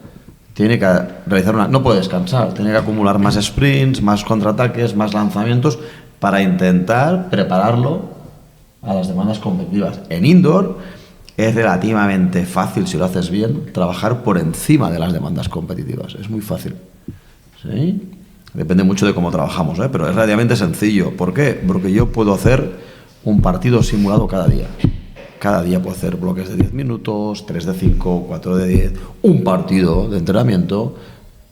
tiene que realizar no puede descansar, tiene que acumular más sprints, más contraataques, más lanzamientos, para intentar prepararlo a las demandas competitivas. En indoor es relativamente fácil, si lo haces bien, trabajar por encima de las demandas competitivas. Es muy fácil. ¿Sí? Depende mucho de cómo trabajamos, pero es relativamente sencillo. ¿Por qué? Porque yo puedo hacer un partido simulado cada día. Cada día puedo hacer bloques de 10 minutos, 3 de 5, 4 de 10, un partido de entrenamiento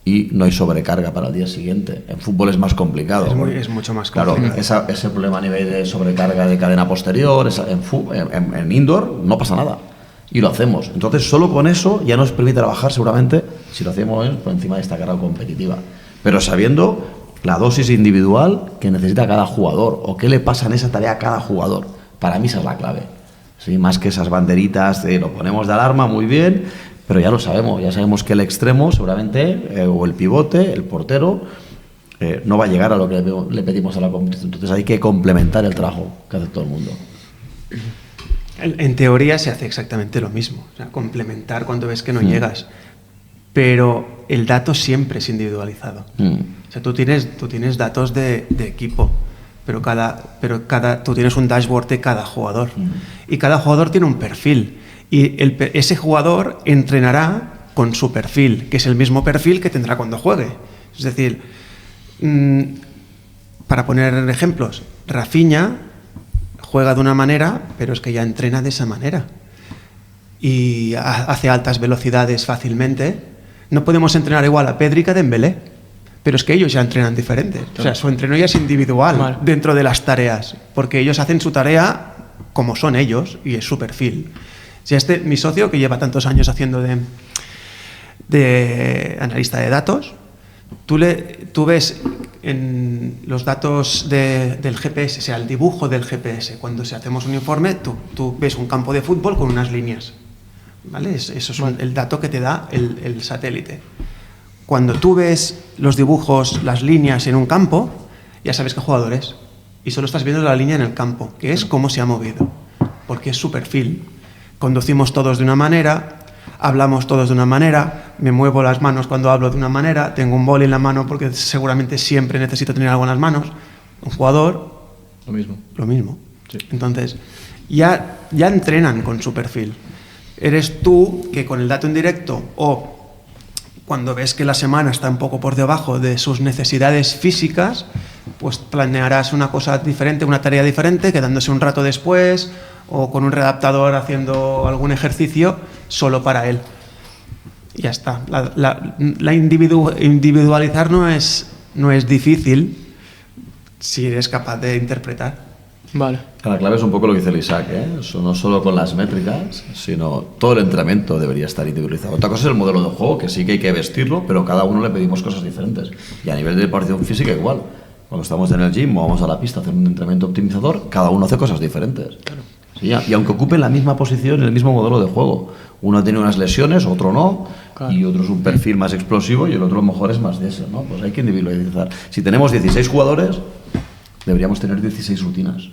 y no hay sobrecarga para el día siguiente. En fútbol es más complicado. Es mucho más complicado. Claro, ese problema a nivel de sobrecarga de cadena posterior, en indoor no pasa nada. Y lo hacemos. Entonces, solo con eso ya nos permite trabajar seguramente, si lo hacemos por encima de esta carga competitiva. Pero sabiendo la dosis individual que necesita cada jugador o qué le pasa en esa tarea a cada jugador. Para mí esa es la clave. ¿Sí? Más que esas banderitas de lo ponemos de alarma, muy bien, pero ya lo sabemos. Ya sabemos que el extremo seguramente, o el pivote, el portero, no va a llegar a lo que le pedimos a la competición. Entonces hay que complementar el trabajo que hace todo el mundo. En teoría se hace exactamente lo mismo. O sea, complementar cuando ves que no llegas. Pero el dato siempre es individualizado. O sea, tú tienes datos de equipo, pero tú tienes un dashboard de cada jugador. Y cada jugador tiene un perfil. Y ese jugador entrenará con su perfil, que es el mismo perfil que tendrá cuando juegue. Es decir, para poner ejemplos, Rafinha juega de una manera, pero es que ya entrena de esa manera. Y hace altas velocidades fácilmente. No podemos entrenar igual a Pedri que a Dembélé, pero es que ellos ya entrenan diferente. O sea, su entreno ya es individual dentro de las tareas, porque ellos hacen su tarea como son ellos y es su perfil. Si mi socio, que lleva tantos años haciendo de analista de datos, tú ves en los datos del GPS, o sea, el dibujo del GPS, cuando hacemos un informe, tú ves un campo de fútbol con unas líneas. ¿Vale? Eso es el dato que te da el satélite. Cuando tú ves los dibujos, las líneas en un campo, ya sabes qué jugador es. y solo estás viendo la línea en el campo, que es cómo se ha movido, porque es su perfil. Conducimos todos de una manera, hablamos todos de una manera, me muevo las manos cuando hablo de una manera, tengo un boli en la mano porque seguramente siempre necesito tener algo en las manos. Un jugador, Lo mismo. lo mismo. Sí. Entonces, ya entrenan con su perfil. Eres tú que con el dato en directo o cuando ves que la semana está un poco por debajo de sus necesidades físicas, pues planearás una cosa diferente, una tarea diferente, quedándose un rato después o con un readaptador haciendo algún ejercicio solo para él. Y ya está. Individualizar no es difícil si eres capaz de interpretar. Vale. La clave es un poco lo que dice el Isaac, ¿eh? Eso no solo con las métricas, sino todo el entrenamiento debería estar individualizado. Otra cosa es el modelo de juego, que sí que hay que vestirlo, pero cada uno le pedimos cosas diferentes. Y a nivel de preparación física igual. Cuando estamos en el gym o vamos a la pista a hacer un entrenamiento optimizador, cada uno hace cosas diferentes. Claro. Sí, y aunque ocupen la misma posición en el mismo modelo de juego, uno tiene unas lesiones, otro no, claro, y otro es un perfil más explosivo y el otro a lo mejor es más de ese, ¿no? Pues hay que individualizar. Si tenemos 16 jugadores, deberíamos tener 16 rutinas.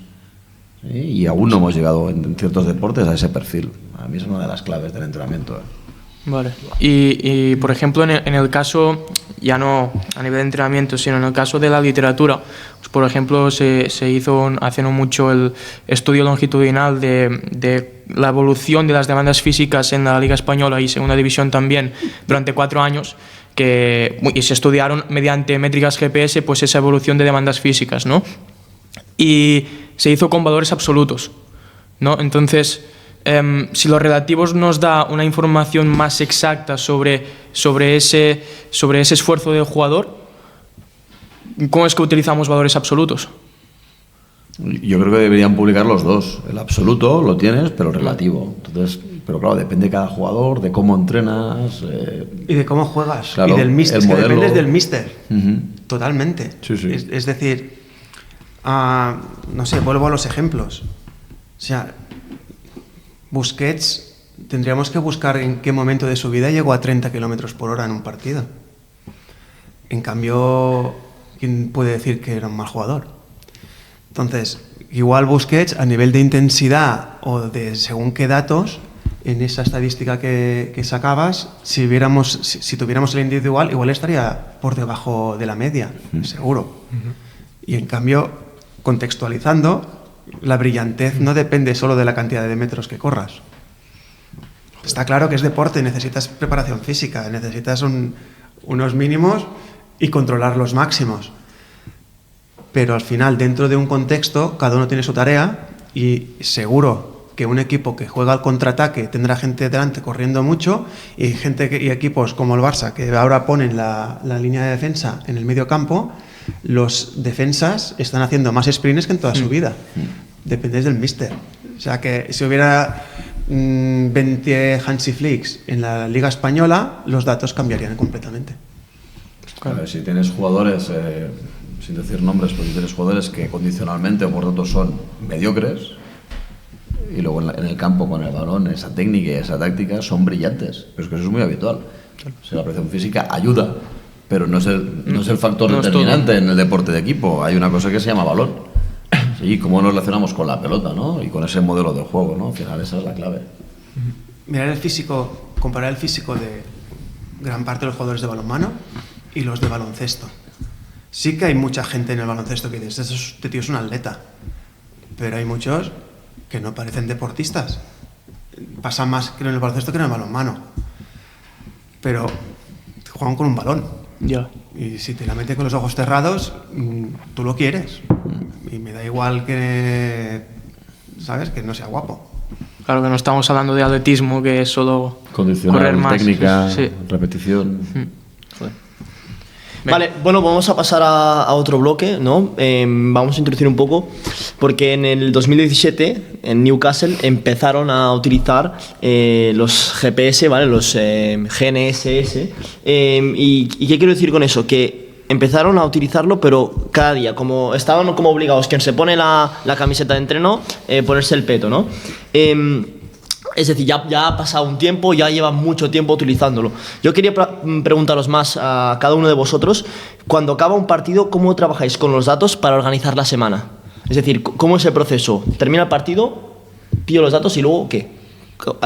¿Sí? Y aún no hemos llegado en ciertos deportes a ese perfil. A mí es una de las claves del entrenamiento. Vale. Y por ejemplo, en el caso, ya no a nivel de entrenamiento, sino en el caso de la literatura, pues por ejemplo, se hizo hace no mucho el estudio longitudinal de la evolución de las demandas físicas en la Liga Española y Segunda División también durante 4 años, y se estudiaron mediante métricas GPS pues esa evolución de demandas físicas, ¿no? Y se hizo con valores absolutos, ¿no? Entonces, si los relativos nos da una información más exacta sobre ese esfuerzo del jugador, ¿cómo es que utilizamos valores absolutos? Yo creo que deberían publicar los dos. El absoluto lo tienes, pero el relativo. Entonces, pero claro, depende de cada jugador, de cómo entrenas. Y de cómo juegas. Claro, y del míster. Es que modelo... dependes del míster. Uh-huh. Totalmente. Sí, sí. Es decir, no sé, vuelvo a los ejemplos. O sea, Busquets, tendríamos que buscar en qué momento de su vida llegó a 30 kilómetros por hora en un partido. En cambio, ¿quién puede decir que era un mal jugador? Entonces, igual Busquets, a nivel de intensidad o de según qué datos, en esa estadística que sacabas, si tuviéramos el individual, igual estaría por debajo de la media, seguro. Y en cambio, contextualizando, la brillantez no depende solo de la cantidad de metros que corras. Está claro que es deporte, necesitas preparación física, necesitas unos mínimos y controlar los máximos. Pero al final, dentro de un contexto, cada uno tiene su tarea y seguro que un equipo que juega al contraataque tendrá gente delante corriendo mucho y equipos como el Barça, que ahora ponen la línea de defensa en el medio campo, los defensas están haciendo más sprints que en toda su vida. Depende del míster. O sea que si hubiera 20 Hansi Flicks en la Liga Española, los datos cambiarían completamente. A ver, si tienes jugadores, sin decir nombres, pero si tienes jugadores que condicionalmente o por datos son mediocres, y luego en el campo con el balón, esa técnica y esa táctica son brillantes. Pero es que eso es muy habitual. O sea, la preparación física ayuda, pero no es el factor determinante en el deporte de equipo. Hay una cosa que se llama balón. Sí, cómo nos relacionamos con la pelota, ¿no? Y con ese modelo de juego, ¿no? Al final esa es la clave. Mirar el físico, comparar el físico de gran parte de los jugadores de balonmano y los de baloncesto. Sí que hay mucha gente en el baloncesto que dice, este tío es un atleta, pero hay muchos que no parecen deportistas. Pasan más que en el baloncesto que en el balonmano. Pero juegan con un balón. Ya. Y si te la meten con los ojos cerrados, tú lo quieres. Y me da igual que, ¿sabes?, que no sea guapo. Claro que no estamos hablando de atletismo, que es solo correr más. Técnica, sí. repetición. Vale, bueno, vamos a pasar a otro bloque, ¿no? Vamos a introducir un poco, porque en el 2017 en Newcastle empezaron a utilizar los GPS, ¿vale? Los GNSS. ¿Y qué quiero decir con eso? Que empezaron a utilizarlo, pero cada día, como estaban como obligados, quien se pone la camiseta de entreno, ponerse el peto, ¿no? Es decir, ya ha pasado un tiempo, ya llevan mucho tiempo utilizándolo. Yo quería preguntaros más a cada uno de vosotros, cuando acaba un partido, ¿cómo trabajáis con los datos para organizar la semana? Es decir, ¿cómo es el proceso? Termina el partido, pillo los datos y luego ¿qué?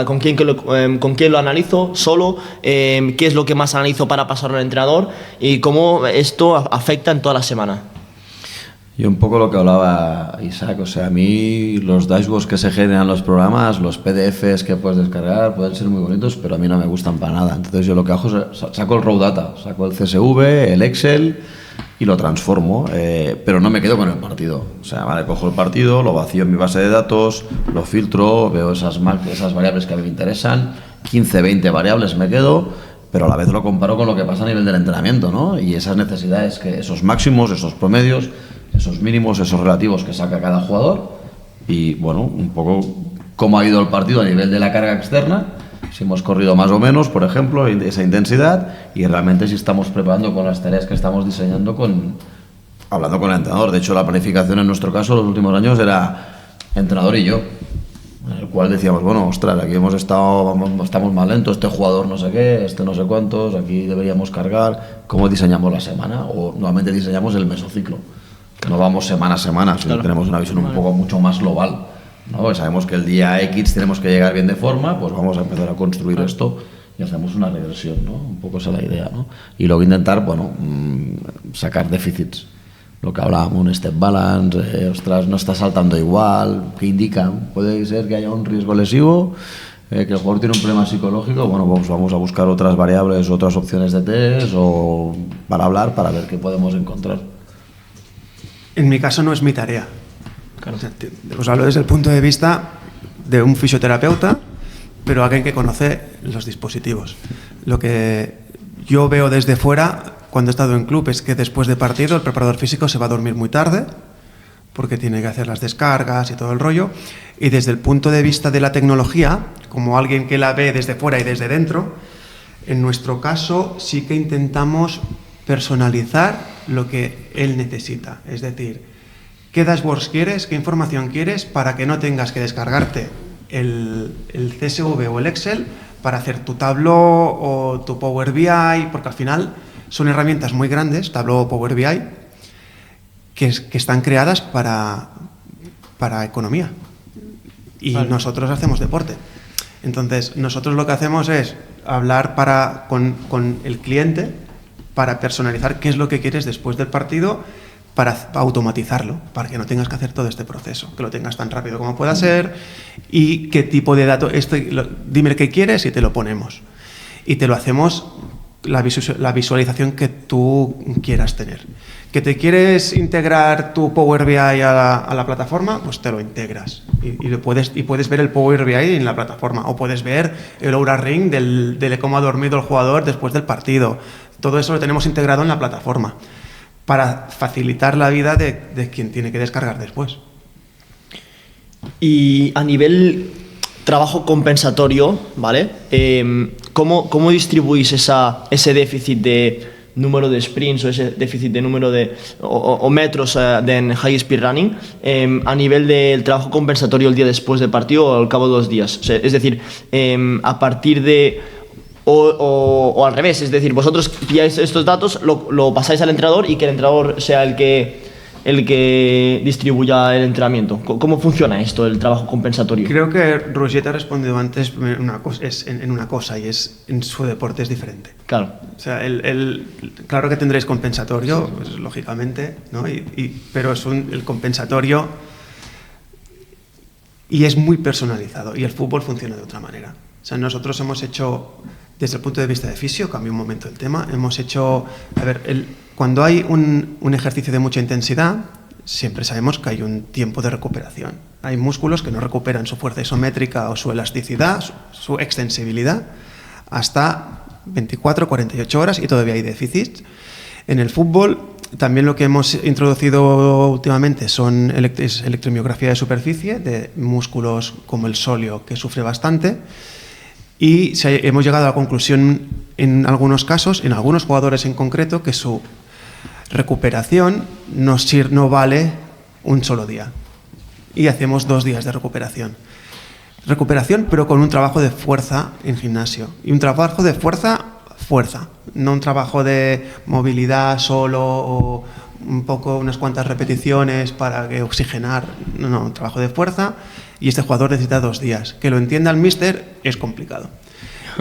¿Con quién lo analizo? ¿Solo? ¿Qué es lo que más analizo para pasarlo al entrenador? ¿Y cómo esto afecta en toda la semana? Y un poco lo que hablaba Isaac, o sea, a mí los dashboards que se generan en los programas, los PDFs que puedes descargar pueden ser muy bonitos, pero a mí no me gustan para nada. Entonces yo lo que hago es saco el raw data, saco el CSV, el Excel y lo transformo, pero no me quedo con el partido. O sea, vale, cojo el partido, lo vacío en mi base de datos, lo filtro, veo esas variables que a mí me interesan, 15, 20 variables me quedo, pero a la vez lo comparo con lo que pasa a nivel del entrenamiento, ¿no? Y esas necesidades, que esos máximos, esos promedios, esos mínimos, esos relativos que saca cada jugador y, bueno, un poco cómo ha ido el partido a nivel de la carga externa, si hemos corrido más o menos, por ejemplo, esa intensidad, y realmente si estamos preparando con las tareas que estamos diseñando hablando con el entrenador. De hecho, la planificación en nuestro caso los últimos años era entrenador y yo, en el cual decíamos, bueno, ostras, aquí estamos más lentos, este jugador no sé qué, este no sé cuántos, aquí deberíamos cargar, ¿cómo diseñamos la semana? O normalmente diseñamos el mesociclo. No vamos semana a semana, sino tenemos una visión un poco mucho más global, ¿no? Sabemos que el día X tenemos que llegar bien de forma, pues vamos a empezar a construir esto y hacemos una regresión, ¿no? Un poco esa es la idea, ¿no? Y luego intentar, bueno, sacar déficits. Lo que hablábamos, un step balance, ostras, no está saltando igual, ¿qué indican? Puede ser que haya un riesgo lesivo, que el jugador tiene un problema psicológico, bueno, pues vamos a buscar otras variables, otras opciones de test o para hablar, para ver qué podemos encontrar. En mi caso no es mi tarea. Claro. Os hablo desde el punto de vista de un fisioterapeuta, pero alguien que conoce los dispositivos. Lo que yo veo desde fuera, cuando he estado en club, es que después de partido el preparador físico se va a dormir muy tarde, porque tiene que hacer las descargas y todo el rollo. Y desde el punto de vista de la tecnología, como alguien que la ve desde fuera y desde dentro, en nuestro caso sí que intentamos personalizar lo que él necesita. Es decir, ¿qué dashboards quieres? ¿Qué información quieres? Para que no tengas que descargarte el CSV o el Excel para hacer tu Tableau o tu Power BI, porque al final son herramientas muy grandes, Tableau o Power BI, que están creadas para economía. Y nosotros hacemos deporte. Entonces, nosotros lo que hacemos es hablar con el cliente para personalizar qué es lo que quieres después del partido, para automatizarlo, para que no tengas que hacer todo este proceso, que lo tengas tan rápido como pueda ser, y qué tipo de datos, dime qué quieres y te lo ponemos. Y te lo hacemos la visualización que tú quieras tener. ¿Que te quieres integrar tu Power BI a la plataforma? Pues te lo integras. Y puedes ver el Power BI en la plataforma, o puedes ver el Oura Ring de cómo ha dormido el jugador después del partido. Todo eso lo tenemos integrado en la plataforma para facilitar la vida de quien tiene que descargar después. Y a nivel trabajo compensatorio, ¿vale? ¿Cómo distribuís ese déficit de número de sprints o ese déficit de número de o metros en high speed running a nivel del trabajo compensatorio el día después del partido o al cabo de 2 días? O sea, es decir, a partir de... O al revés, es decir, vosotros pilláis estos datos, lo pasáis al entrenador y que el entrenador sea el que distribuya el entrenamiento. ¿Cómo funciona esto, el trabajo compensatorio? Creo que Roger te ha respondido antes en una cosa, y es en su deporte es diferente. Claro. O sea, claro que tendréis compensatorio, pues, lógicamente, ¿no? Pero es el compensatorio y es muy personalizado, y el fútbol funciona de otra manera. O sea, nosotros hemos hecho, desde el punto de vista de fisio, cambio un momento el tema, hemos hecho, cuando hay un ejercicio de mucha intensidad, siempre sabemos que hay un tiempo de recuperación. Hay músculos que no recuperan su fuerza isométrica o su elasticidad, su extensibilidad, hasta 24, 48 horas, y todavía hay déficits. En el fútbol, también lo que hemos introducido últimamente es electromiografía de superficie, de músculos como el sóleo, que sufre bastante. Y hemos llegado a la conclusión en algunos casos, en algunos jugadores en concreto, que su recuperación no vale un solo día. Y hacemos 2 días de recuperación. Recuperación, pero con un trabajo de fuerza en gimnasio. Y un trabajo de fuerza, no un trabajo de movilidad solo un poco, unas cuantas repeticiones para que oxigenar, no, trabajo de fuerza, y este jugador necesita 2 días. Que lo entienda el míster es complicado.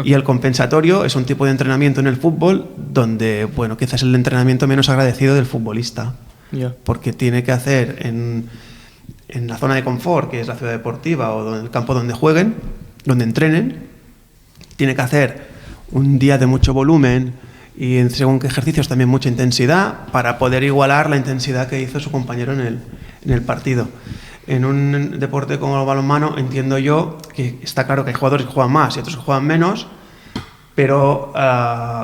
Y el compensatorio es un tipo de entrenamiento en el fútbol donde, bueno, quizás es el entrenamiento menos agradecido del futbolista. Porque tiene que hacer en la zona de confort, que es la ciudad deportiva o el campo donde jueguen, donde entrenen, tiene que hacer un día de mucho volumen y según qué ejercicios también mucha intensidad para poder igualar la intensidad que hizo su compañero en el partido. En un deporte como el balonmano entiendo yo que está claro que hay jugadores que juegan más y otros que juegan menos, pero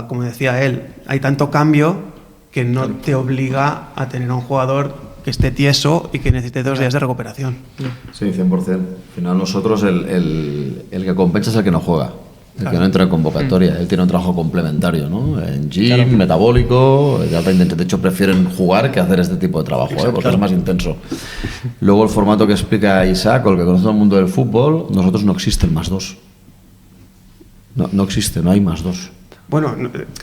como decía él, hay tanto cambio que no te obliga a tener a un jugador que esté tieso y que necesite 2 días de recuperación. Sí, 100%. Al final nosotros el que compensa es el que no juega, el que no entra en convocatoria. Él tiene un trabajo complementario, ¿no? En gym, metabólico, de alta intensidad. De hecho, prefieren jugar que hacer este tipo de trabajo, porque es más intenso. Luego el formato que explica Isaac, o el que conoce el mundo del fútbol, nosotros no existe el +2. No existe, no hay +2. Bueno,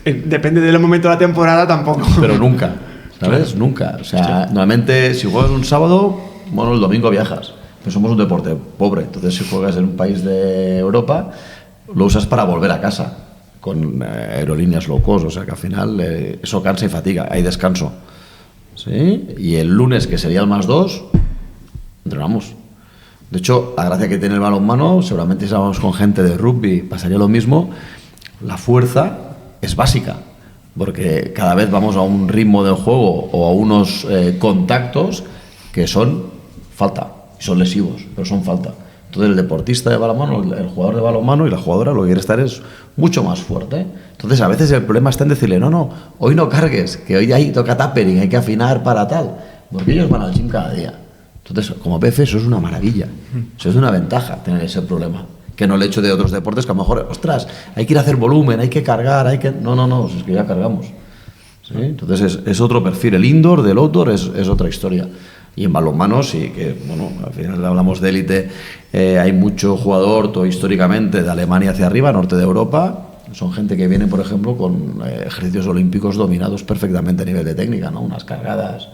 depende del momento de la temporada tampoco. Pero nunca, ¿sabes? Nunca. O sea, normalmente si juegas un sábado, bueno, el domingo viajas. Pero somos un deporte pobre. Entonces, si juegas en un país de Europa, lo usas para volver a casa con aerolíneas low cost. O sea, que al final eso cansa y fatiga. Hay descanso. ¿Sí? Y el lunes, que sería el +2, entrenamos. De hecho, la gracia que tiene el balonmano, seguramente si hablamos con gente de rugby, pasaría lo mismo. La fuerza es básica, porque cada vez vamos a un ritmo del juego o a unos contactos que son falta, y son lesivos, pero son falta. Entonces el deportista de balonmano, el jugador de balonmano y la jugadora lo que quiere estar es mucho más fuerte. Entonces a veces el problema está en decirle, no, hoy no cargues, que hoy ahí toca tapering, hay que afinar para tal, porque ellos van al gym cada día. Entonces, como PF, eso es una maravilla, eso es una ventaja tener ese problema. Que no el hecho de otros deportes que a lo mejor, ostras, hay que ir a hacer volumen, hay que cargar, hay que... No, es que ya cargamos. ¿Sí? Entonces es otro perfil. El indoor del outdoor es otra historia. Y en balonmano sí que, bueno, al final hablamos de élite, hay mucho jugador, todo históricamente, de Alemania hacia arriba, norte de Europa. Son gente que viene, por ejemplo, con ejercicios olímpicos dominados perfectamente a nivel de técnica, ¿no? Unas cargadas,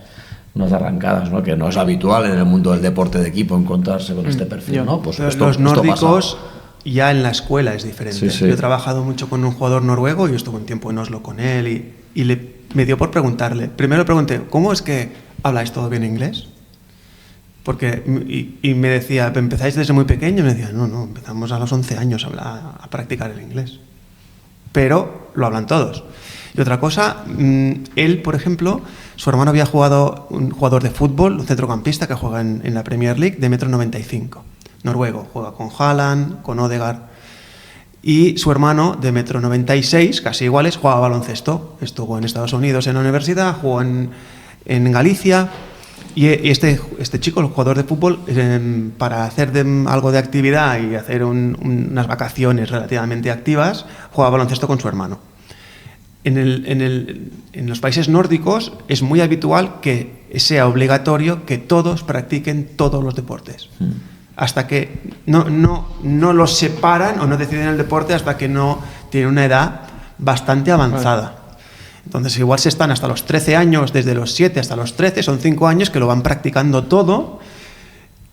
unas arrancadas, ¿no? Que no es habitual en el mundo del deporte de equipo encontrarse con este perfil, ¿no? Pues los nórdicos ya en la escuela es diferente. Sí. Yo he trabajado mucho con un jugador noruego, yo estuve un tiempo en Oslo con él y me dio por preguntarle. Primero le pregunté, ¿cómo es que habláis todo bien inglés? Porque, y me decía, ¿empezáis desde muy pequeño? Y me decía, no, empezamos a los 11 años a practicar el inglés. Pero lo hablan todos. Y otra cosa, él, por ejemplo, su hermano había jugado, un jugador de fútbol, un centrocampista que juega en la Premier League, de 1,95 m. Noruego, juega con Haaland, con Odegaard. Y su hermano, de 1,96 m, casi iguales, jugaba baloncesto. Estuvo en Estados Unidos en la universidad, jugó en Galicia. Y este chico, el jugador de fútbol, para hacer algo de actividad y hacer unas vacaciones relativamente activas, jugaba baloncesto con su hermano. En los países nórdicos es muy habitual que sea obligatorio que todos practiquen todos los deportes. Hasta que no los separan o no deciden el deporte hasta que no tienen una edad bastante avanzada. Entonces igual se están hasta los 13 años, desde los 7 hasta los 13, son 5 años que lo van practicando todo,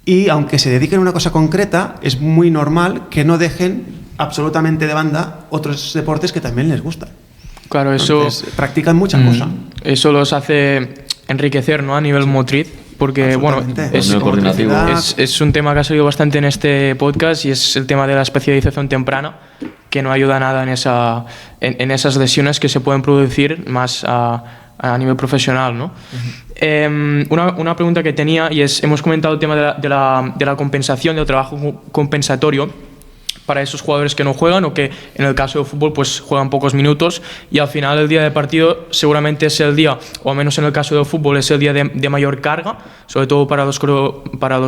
y aunque se dediquen a una cosa concreta, es muy normal que no dejen absolutamente de banda otros deportes que también les gustan. Claro, eso... Entonces, practican muchas cosas. Eso los hace enriquecer, ¿no? A nivel motriz, porque bueno, es un tema que ha salido bastante en este podcast, y es el tema de la especialización temprana, que no ayuda nada en esas lesiones que se pueden producir más a nivel profesional, ¿no? Una pregunta que tenía, y es, hemos comentado el tema de la compensación, del trabajo compensatorio para esos jugadores que no juegan, o que en el caso del fútbol pues juegan pocos minutos, y al final el día de partido seguramente es el día, o al menos en el caso del fútbol, es el día de mayor carga, sobre todo para los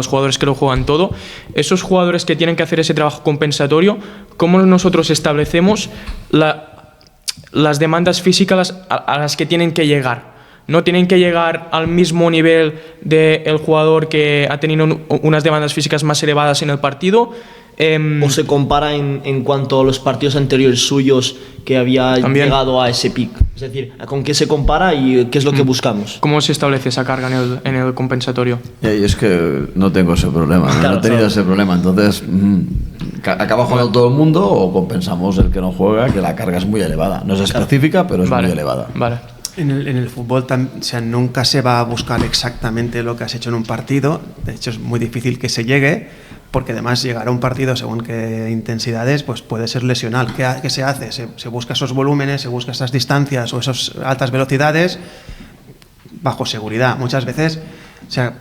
jugadores que lo juegan todo. Esos jugadores que tienen que hacer ese trabajo compensatorio, ¿cómo nosotros establecemos las demandas físicas a las que tienen que llegar? No tienen que llegar al mismo nivel del jugador que ha tenido unas demandas físicas más elevadas en el partido. ¿O se compara en cuanto a los partidos anteriores suyos que había También. llegado a ese pico? Es decir, ¿con qué se compara y qué es lo que buscamos? ¿Cómo se establece esa carga en el compensatorio? Y es que no tengo ese problema, ¿no? Claro, No he tenido claro. ese problema. Entonces, acaba jugando todo el mundo o compensamos el que no juega, que la carga es muy elevada. No es específica, pero es muy elevada. Vale. En el fútbol o sea, nunca se va a buscar exactamente lo que has hecho en un partido. De hecho, es muy difícil que se llegue, porque además llegar a un partido según qué intensidades pues puede ser lesional. ¿Qué se hace? Se busca esos volúmenes, se busca esas distancias o esas altas velocidades bajo seguridad. Muchas veces, o sea,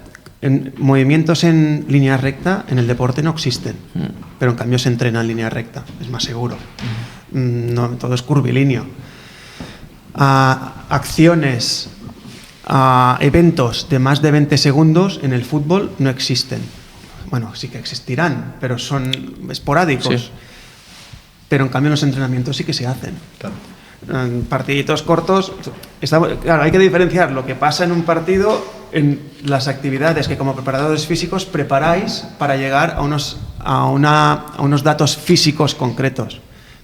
movimientos en línea recta en el deporte no existen, pero en cambio se entrena en línea recta, es más seguro. No, todo es curvilíneo. Acciones, eventos de más de 20 segundos en el fútbol no existen. Bueno, sí que existirán, pero son esporádicos. Sí. Pero en cambio en los entrenamientos sí que se hacen. En partiditos cortos, claro, hay que diferenciar lo que pasa en un partido en las actividades que como preparadores físicos preparáis para llegar a unos datos físicos concretos.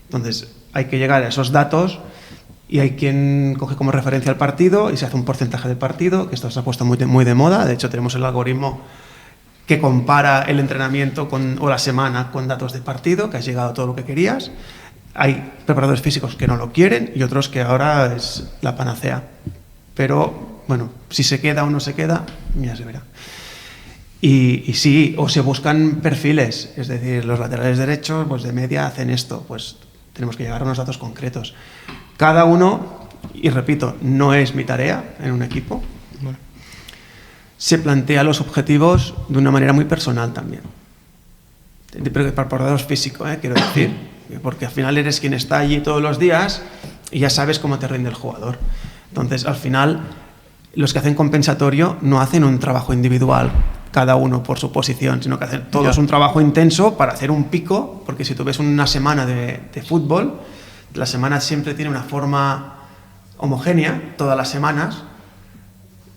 Entonces hay que llegar a esos datos. Y hay quien coge como referencia el partido y se hace un porcentaje del partido, que esto se ha puesto muy de moda. De hecho, tenemos el algoritmo que compara el entrenamiento o la semana con datos de partido, que has llegado a todo lo que querías. Hay preparadores físicos que no lo quieren y otros que ahora es la panacea. Pero, bueno, si se queda o no se queda, ya se verá. Y sí, o se buscan perfiles, es decir, los laterales derechos, pues de media hacen esto, pues tenemos que llegar a unos datos concretos. Cada uno, y repito, no es mi tarea en un equipo, se plantea los objetivos de una manera muy personal también. Pero para preparadores físicos, quiero decir, porque al final eres quien está allí todos los días y ya sabes cómo te rinde el jugador. Entonces, al final, los que hacen compensatorio no hacen un trabajo individual, cada uno por su posición, sino que hacen todos un trabajo intenso para hacer un pico, porque si tú ves una semana de fútbol, la semana siempre tiene una forma homogénea, todas las semanas.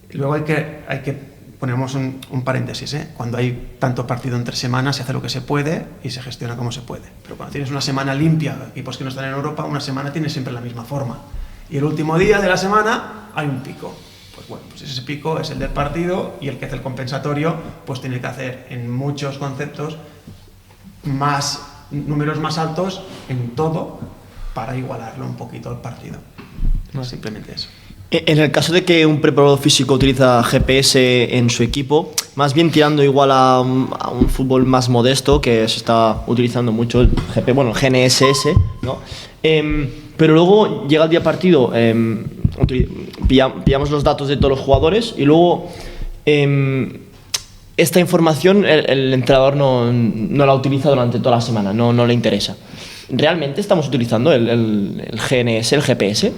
Y luego hay que ponemos un paréntesis, cuando hay tanto partido entre semanas se hace lo que se puede y se gestiona como se puede. Pero cuando tienes una semana limpia, equipos que no están en Europa, una semana tiene siempre la misma forma. Y el último día de la semana hay un pico. Pues bueno, pues ese pico es el del partido y el que hace el compensatorio pues tiene que hacer en muchos conceptos números más altos en todo para igualarlo un poquito al partido. Simplemente eso. En el caso de que un preparador físico utiliza GPS en su equipo, más bien tirando igual a un fútbol más modesto, que se está utilizando mucho el GNSS, ¿no? Pero luego llega el día partido, pillamos los datos de todos los jugadores y luego esta información el entrenador no la utiliza durante toda la semana, no le interesa. ¿Realmente estamos utilizando el GNS, el GPS?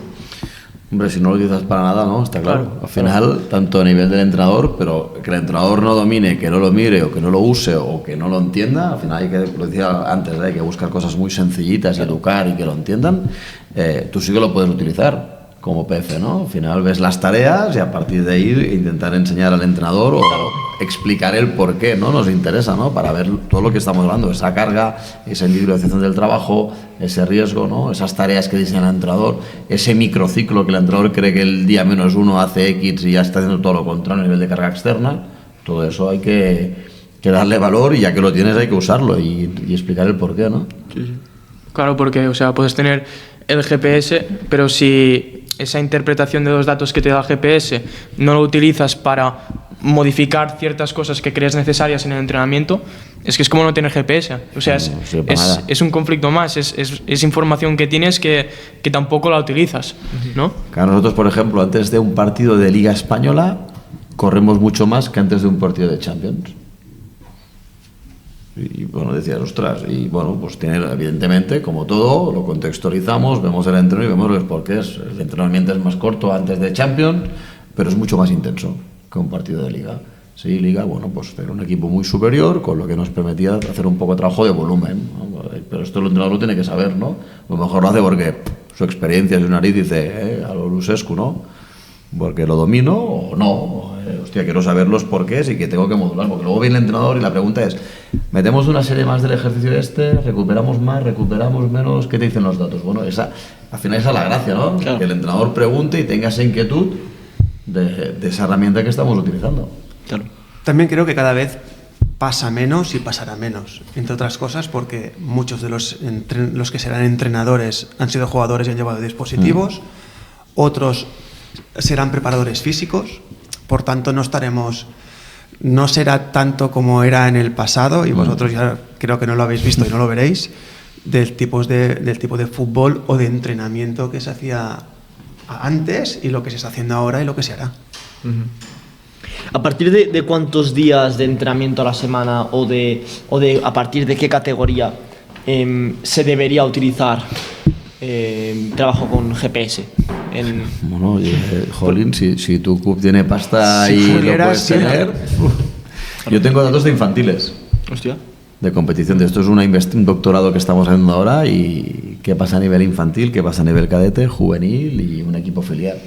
Hombre, si no lo utilizas para nada, ¿no? Está claro. Al final, tanto a nivel del entrenador, pero que el entrenador no domine, que no lo mire, o que no lo use, o que no lo entienda, al final hay que, lo decía antes, hay que buscar cosas muy sencillitas y educar y que lo entiendan. Tú sí que lo puedes utilizar como PF, ¿no? Al final ves las tareas y a partir de ahí intentar enseñar al entrenador o explicar el por qué, ¿no? Nos interesa, ¿no? Para ver todo lo que estamos hablando, esa carga, esa individualización del trabajo, ese riesgo, ¿no? Esas tareas que diseña el entrenador, ese microciclo que el entrenador cree que el día -1 hace X y ya está haciendo todo lo contrario a nivel de carga externa. Todo eso hay que darle valor y ya que lo tienes hay que usarlo y explicar el por qué, ¿no? Sí. Claro, porque, o sea, puedes tener el GPS, pero si esa interpretación de los datos que te da el GPS no lo utilizas para modificar ciertas cosas que crees necesarias en el entrenamiento, es que es como no tener GPS. O sea, es un conflicto más, es información que tienes que tampoco la utilizas, ¿no? Claro, nosotros, por ejemplo, antes de un partido de Liga Española, corremos mucho más que antes de un partido de Champions. Y bueno, decías, ostras, y bueno, pues tiene, evidentemente, como todo, lo contextualizamos, vemos el entreno y vemos los porqués. El entrenamiento es más corto antes de Champions, pero es mucho más intenso que un partido de Liga. Sí, Liga, bueno, pues era un equipo muy superior, con lo que nos permitía hacer un poco de trabajo de volumen, ¿no? Pero esto el entrenador lo tiene que saber, ¿no? A lo mejor lo hace porque su experiencia, su nariz dice, a lo Lusescu, ¿no? Porque lo domino o no. hostia, quiero saber los porqués y que tengo que modular, porque luego viene el entrenador y la pregunta es, ¿metemos una serie más del ejercicio recuperamos más, recuperamos menos? ¿Qué te dicen los datos? Bueno, al final esa es la gracia, ¿no? Claro. Que el entrenador pregunte y tenga esa inquietud de esa herramienta que estamos utilizando. Claro. También creo que cada vez pasa menos y pasará menos, entre otras cosas porque muchos de los que serán entrenadores han sido jugadores y han llevado dispositivos, otros serán preparadores físicos, por tanto no será tanto como era en el pasado, y vosotros ya creo que no lo habéis visto y no lo veréis, del tipo de fútbol o de entrenamiento que se hacía antes y lo que se está haciendo ahora y lo que se hará. ¿A partir de cuántos días de entrenamiento a la semana o a partir de qué categoría se debería utilizar trabajo con GPS? Bueno, jolín, si tu club tiene pasta Si y lo pudieras, puedes tener... Yo tengo datos de infantiles. Hostia. De competición. Esto es un doctorado que estamos haciendo ahora y qué pasa a nivel infantil, qué pasa a nivel cadete, juvenil y un equipo filial.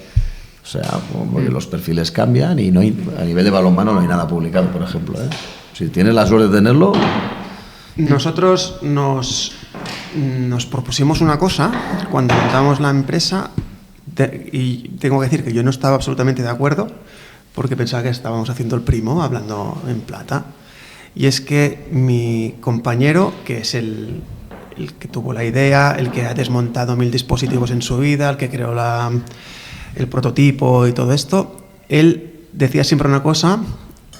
O sea, porque los perfiles cambian y a nivel de balonmano no hay nada publicado, por ejemplo. Si tienes la suerte de tenerlo... Nosotros nos propusimos una cosa cuando montamos la empresa y tengo que decir que yo no estaba absolutamente de acuerdo porque pensaba que estábamos haciendo el primo, hablando en plata. Y es que mi compañero, que es el que tuvo la idea, el que ha desmontado 1000 dispositivos en su vida, el que creó el prototipo y todo esto, él decía siempre una cosa,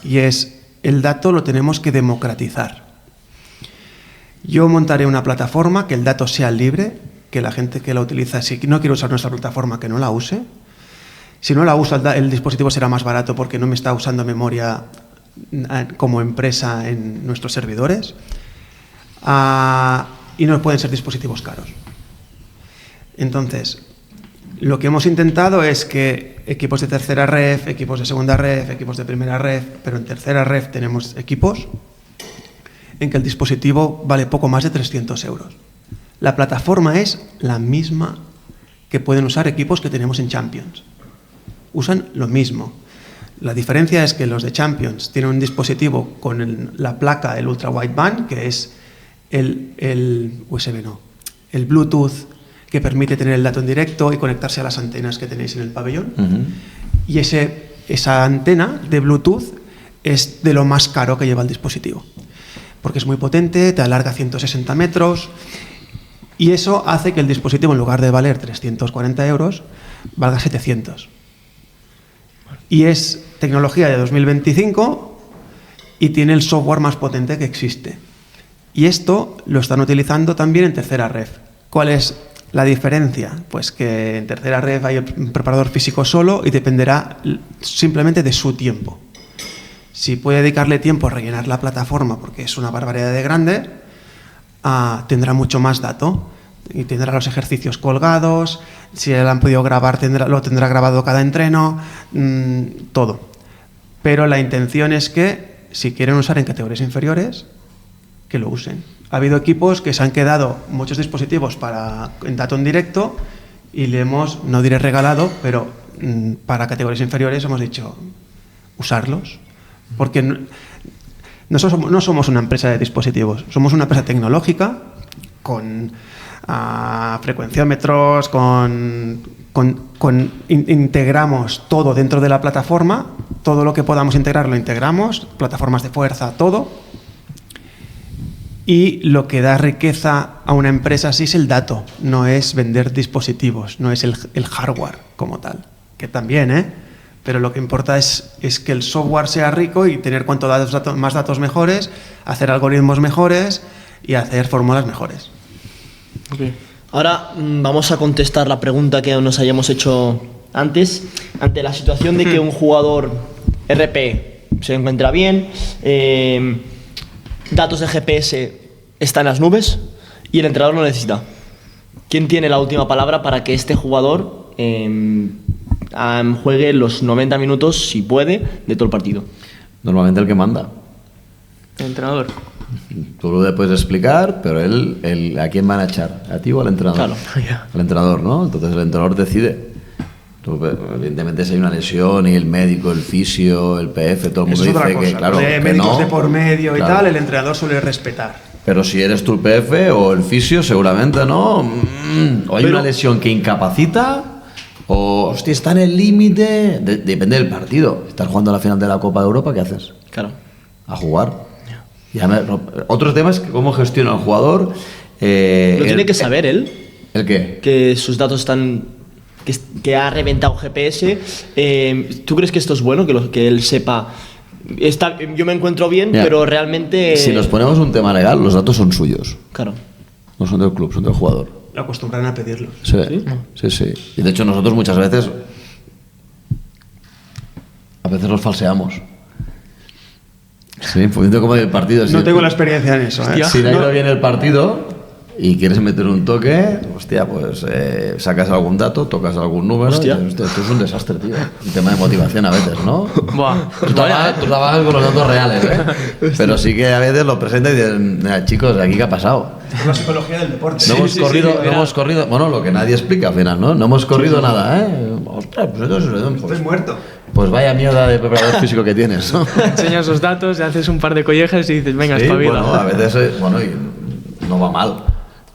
y es: el dato lo tenemos que democratizar. Yo montaré una plataforma que el dato sea libre, que la gente que la utiliza, si no quiere usar nuestra plataforma, que no la use. Si no la usa, el dispositivo será más barato porque no me está usando memoria como empresa en nuestros servidores. Y no pueden ser dispositivos caros. Entonces, lo que hemos intentado es que equipos de tercera ref, equipos de segunda ref, equipos de primera ref, pero en tercera ref tenemos equipos en que el dispositivo vale poco más de 300 euros. La plataforma es la misma que pueden usar equipos que tenemos en Champions. Usan lo mismo. La diferencia es que los de Champions tienen un dispositivo con la placa, el Ultra Wideband, que es el USB, no, el Bluetooth, que permite tener el dato en directo y conectarse a las antenas que tenéis en el pabellón. Y esa antena de Bluetooth es de lo más caro que lleva el dispositivo, porque es muy potente, te alarga 160 metros, y eso hace que el dispositivo, en lugar de valer 340 euros, valga 700. Y es tecnología de 2025 y tiene el software más potente que existe. Y esto lo están utilizando también en tercera ref. ¿Cuál es la diferencia? Pues que en tercera ref hay un preparador físico solo y dependerá simplemente de su tiempo. Si puede dedicarle tiempo a rellenar la plataforma porque es una barbaridad de grande, tendrá mucho más dato y tendrá los ejercicios colgados. Si él han podido grabar, lo tendrá grabado cada entreno, todo. Pero la intención es que, si quieren usar en categorías inferiores, que lo usen. Ha habido equipos que se han quedado muchos dispositivos en dato en directo y le hemos, no diré regalado, pero para categorías inferiores hemos dicho usarlos. Porque no somos una empresa de dispositivos, somos una empresa tecnológica con frecuenciómetros, integramos todo dentro de la plataforma, todo lo que podamos integrar lo integramos, plataformas de fuerza, todo. Y lo que da riqueza a una empresa así es el dato, no es vender dispositivos, no es el hardware como tal, que también, pero lo que importa es que el software sea rico y tener más datos mejores, hacer algoritmos mejores y hacer fórmulas mejores. Okay. Ahora vamos a contestar la pregunta que nos hayamos hecho antes. Ante la situación de que un jugador RP se encuentra bien, datos de GPS están en las nubes y el entrenador lo necesita, ¿quién tiene la última palabra para que este jugador juegue los 90 minutos, si puede, de todo el partido? Normalmente el que manda. El entrenador. Tú lo puedes explicar, pero él ¿a quién van a echar? ¿A ti o al entrenador? Claro. Al entrenador, ¿no? Entonces el entrenador decide. Evidentemente, si hay una lesión y el médico, el fisio, el PF, todo el mundo Eso es otra dice cosa. que, claro, De que médicos no. de por medio y Claro. tal, el entrenador suele respetar. Pero si eres tú el PF o el fisio, seguramente no. O hay una lesión que incapacita, o hostia, está en el límite. Depende del partido. Estás jugando a la final de la Copa de Europa, ¿qué haces? Claro. A jugar. Otro tema es cómo gestiona el jugador. Lo tiene que saber él, ¿El qué? que sus datos están... que ha reventado GPS. ¿Tú crees que esto es bueno? Que él sepa... yo me encuentro bien, Mira, pero realmente... Si nos ponemos un tema legal, los datos son suyos. Claro. No son del club, son del jugador. Lo acostumbran a pedirlo. Sí, sí. Y de hecho nosotros muchas veces... A veces los falseamos. Sí, poniendo como el partido. No tengo la experiencia en eso. ¿eh? Si no ha ido No. bien el partido y quieres meter un toque, hostia, pues sacas algún dato, tocas algún número. Hostia. Y dices, esto es un desastre, tío. Un tema de motivación a veces, ¿no? Buah, Tú trabajas con los datos reales, ¿eh? Pero sí que a veces los presentas y dicen, "Mira, chicos, ¿aquí qué ha pasado? Es la psicología del deporte. No hemos corrido, bueno, lo que nadie explica al final, ¿no? No hemos corrido nada, ¿eh? Ostras, pues entonces, Estoy muerto. pues vaya mierda de preparador físico que tienes, ¿no? enseñas los datos, haces un par de collejas y dices, venga, Sí, espabila. bueno, a veces, y no va mal,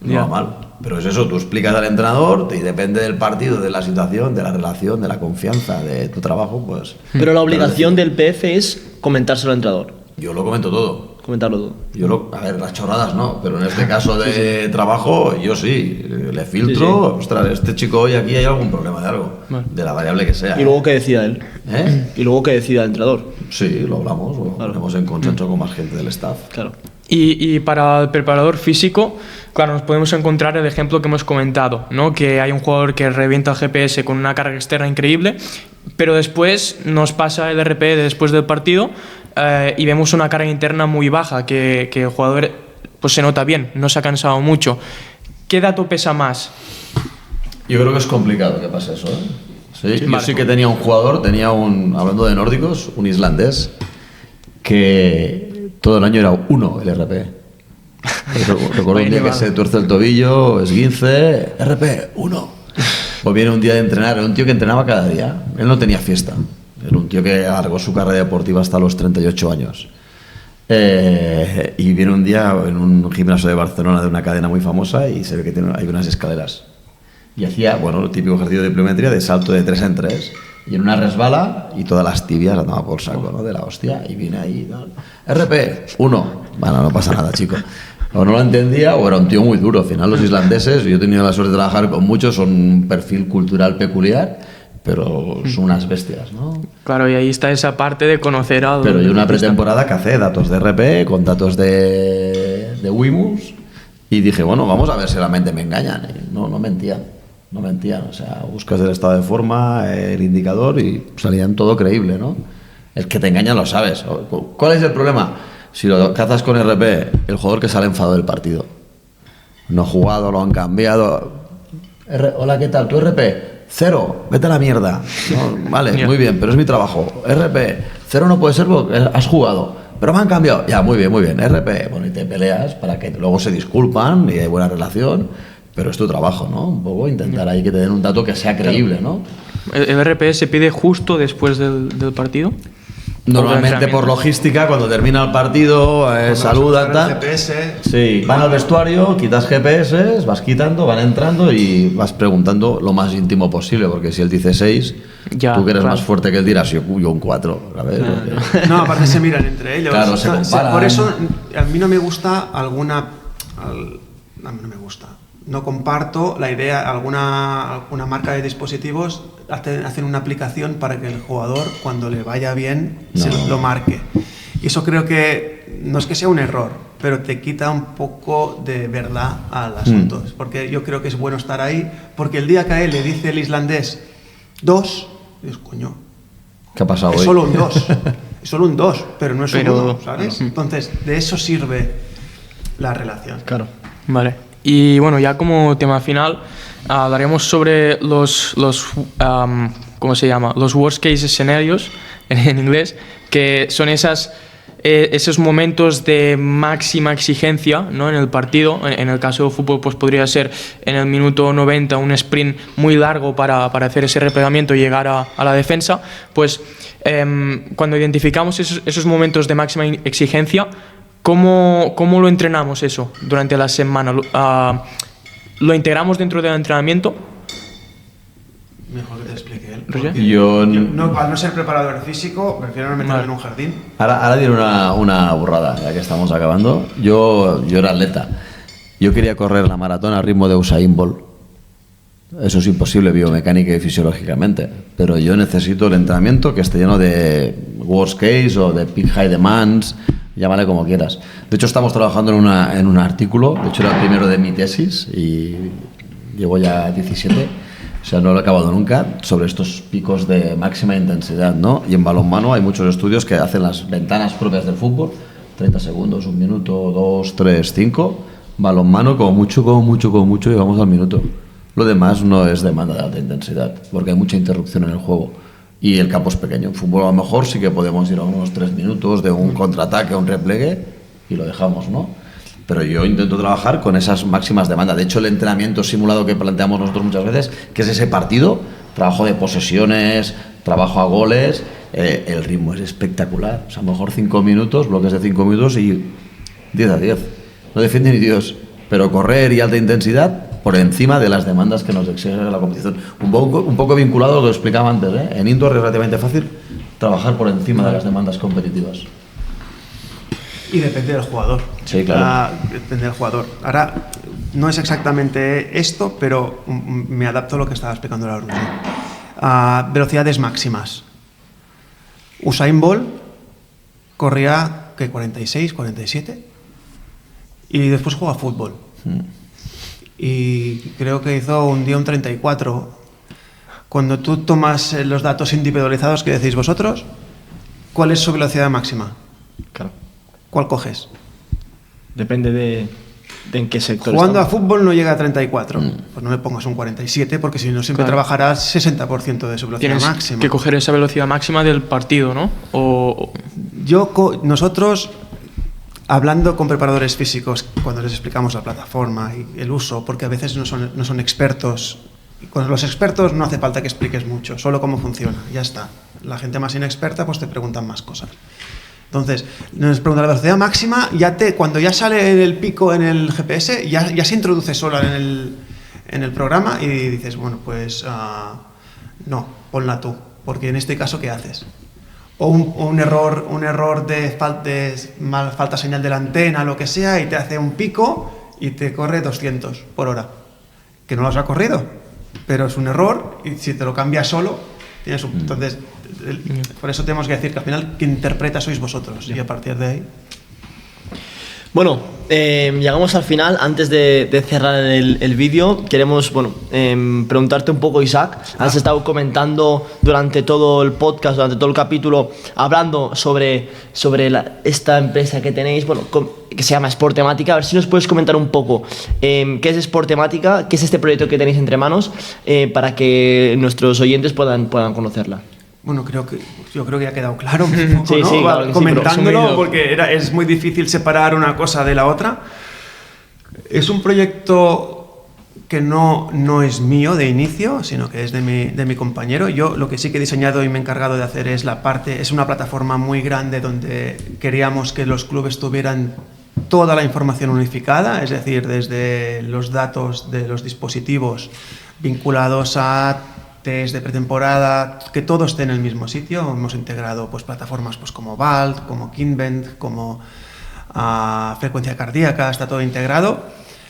no Ya. va mal. Pero es eso, tú explicas al entrenador y depende del partido, de la situación, de la relación, de la confianza, de tu trabajo, pues... Pero la obligación del PF es comentárselo al entrenador. Yo lo comento todo. Comentarlo todo. A ver, las chorradas no, pero en este caso de trabajo, yo sí, le filtro, ostras, este chico hoy aquí hay algún problema de algo, Vale. de la variable que sea. Y luego que decida él. ¿Eh? Y luego que decida el entrenador. Sí, lo hablamos, lo ponemos en consenso con más gente del staff. Claro. Y para el preparador físico, claro, nos podemos encontrar el ejemplo que hemos comentado, ¿no? Que hay un jugador que revienta el GPS con una carga externa increíble, pero después nos pasa el RP después del partido y vemos una carga interna muy baja, que el jugador pues se nota bien, no se ha cansado mucho. ¿Qué dato pesa más? Yo creo que es complicado que pase eso, ¿eh? Sí, yo Vale. sí que tenía un jugador, hablando de nórdicos, un islandés, que todo el año era 1 el RP. Recuerdo un día que se tuerce el tobillo, esguince, RP, 1. Pues viene un día de entrenar, era un tío que entrenaba cada día, él no tenía fiesta, era un tío que alargó su carrera deportiva hasta los 38 años. Y viene un día en un gimnasio de Barcelona de una cadena muy famosa y se ve que hay unas escaleras. Y hacía, el típico ejercicio de pliometría de salto de 3 en 3. Y en una resbala y todas las tibias la tomaba por saco, ¿no? De la hostia. Y vine ahí, ¿no? RP, 1. Bueno, no pasa nada, chico. O no lo entendía o era un tío muy duro. Al final los islandeses, yo he tenido la suerte de trabajar con muchos, son un perfil cultural peculiar, pero son unas bestias, ¿no? Claro, y ahí está esa parte de conocer al... Pero yo una pretemporada que hace datos de RP con datos de Wimus y dije, vamos a ver si realmente me engañan. Y no mentían. No mentían, o sea, buscas el estado de forma, el indicador y salían todo creíble, ¿no? El que te engañan lo sabes. ¿Cuál es el problema? Si lo cazas con RP, el jugador que sale enfadado del partido. No ha jugado, lo han cambiado. Hola, ¿qué tal? ¿Tu RP? 0, vete a la mierda. No, vale, muy bien, pero es mi trabajo. RP, 0 no puede ser porque has jugado. Pero me han cambiado. Ya, muy bien. RP, y te peleas para que luego se disculpan y hay buena relación. Pero es tu trabajo, ¿no? Un poco intentar ahí que te den un dato que sea creíble, ¿no? ¿El RP se pide justo después del partido? Normalmente por logística, cuando termina el partido, saludan, tal. GPS. Sí, van al vestuario, quitas GPS, vas quitando, van entrando y vas preguntando lo más íntimo posible, porque si él dice 6, Ya, tú que eres claro. más fuerte que él dirás, yo un 4, ¿sabes? No, aparte se miran entre ellos. Claro, se comparan. Por eso a mí no me gusta no me gusta. No comparto la idea, alguna marca de dispositivos hacen una aplicación para que el jugador, cuando le vaya bien, lo marque. Y eso creo que no es que sea un error, pero te quita un poco de verdad al asunto. Porque yo creo que es bueno estar ahí, porque el día que a él le dice el islandés 2, dices, coño, ¿Qué ha pasado es hoy? solo un 2. Es solo un 2, pero no es un Pero- 1, ¿sabes? Entonces, de eso sirve la relación. Claro. Vale. Y bueno, ya como tema final, hablaremos sobre los ¿cómo se llama? Los worst case scenarios en inglés, que son esas esos momentos de máxima exigencia, ¿no?, en el partido. En el caso de fútbol, pues podría ser en el minuto 90 un sprint muy largo para hacer ese replegamiento y llegar a la defensa. Pues cuando identificamos esos momentos de máxima exigencia, ¿cómo lo entrenamos eso durante la semana? ¿Lo integramos dentro del entrenamiento? Mejor que te explique él. ¿Roger? Al no ser preparador físico, prefiero no meterme en un jardín. Ahora diré una burrada, ya que estamos acabando. Yo era atleta. Yo quería correr la maratón al ritmo de Usain Bolt. Eso es imposible biomecánica y fisiológicamente. Pero yo necesito el entrenamiento que esté lleno de worst case o de peak high demands, llámale como quieras. De hecho, estamos trabajando en un artículo. De hecho, era el primero de mi tesis y llevo ya 17. O sea, no lo he acabado nunca, sobre estos picos de máxima intensidad, ¿no? Y en balonmano hay muchos estudios que hacen las ventanas propias del fútbol, 30 segundos, 1 minuto, 2, 3, 5. Balonmano, como mucho, llegamos al minuto. Lo demás no es demanda de alta intensidad, porque hay mucha interrupción en el juego. Y el campo es pequeño. En fútbol a lo mejor sí que podemos ir a unos 3 minutos de un contraataque, un repliegue, y lo dejamos, ¿no? Pero yo intento trabajar con esas máximas demandas. De hecho, el entrenamiento simulado que planteamos nosotros muchas veces, que es ese partido, trabajo de posesiones, trabajo a goles, el ritmo es espectacular. O sea, a lo mejor 5 minutos, bloques de 5 minutos y 10 a 10. No defiende ni Dios, pero correr y alta intensidad por encima de las demandas que nos exige la competición. Un poco vinculado a lo que explicaba antes, ¿eh? En indoor es relativamente fácil trabajar por encima de las demandas competitivas. Y depende del jugador. Sí, claro. Depende del jugador. Ahora, no es exactamente esto, pero me adapto a lo que estaba explicando la Roger. Velocidades máximas. Usain Bolt corría, ¿qué? 46, 47. Y después juega fútbol. Y creo que hizo un día un 34. Cuando tú tomas los datos individualizados que decís vosotros, ¿cuál es su velocidad máxima? Claro. ¿Cuál coges? Depende de en qué sector. Jugando estamos. a fútbol no llega a 34. Pues no le pongas un 47, porque si no siempre trabajarás 60% de su velocidad Tienes máxima. que coger esa velocidad máxima del partido, ¿no? Nosotros, hablando con preparadores físicos, cuando les explicamos la plataforma y el uso, porque a veces no son expertos. Y con los expertos no hace falta que expliques mucho, solo cómo funciona, ya está. La gente más inexperta pues te preguntan más cosas. Entonces, nos pregunta la velocidad máxima, cuando ya sale el pico en el GPS, ya se introduce sola en el programa y dices, bueno, pues no, ponla tú, porque en este caso, ¿qué haces? O un error de falta señal de la antena, lo que sea, y te hace un pico y te corre 200 por hora, que no lo has corrido, pero es un error y si te lo cambias solo, tienes entonces... Por eso tenemos que decir que al final quien interpreta sois vosotros y a partir de ahí. Bueno, llegamos al final. Antes de cerrar el vídeo, queremos preguntarte un poco, Isaac. Has estado comentando durante todo el podcast, durante todo el capítulo, hablando sobre esta empresa que tenéis, que se llama Sportematica. A ver si nos puedes comentar un poco qué es Sportematica, qué es este proyecto que tenéis entre manos, para que nuestros oyentes puedan conocerla. Bueno, yo creo que ha quedado claro un poco, sí, ¿no? sí, claro que comentándolo, sí, porque es muy difícil separar una cosa de la otra. Es un proyecto que no es mío de inicio, sino que es de mi compañero. Yo lo que sí que he diseñado y me he encargado de hacer es una plataforma muy grande donde queríamos que los clubes tuvieran toda la información unificada, es decir, desde los datos de los dispositivos vinculados a test de pretemporada, que todo esté en el mismo sitio. Hemos integrado plataformas como Vault, como Kinvent, como frecuencia cardíaca, está todo integrado.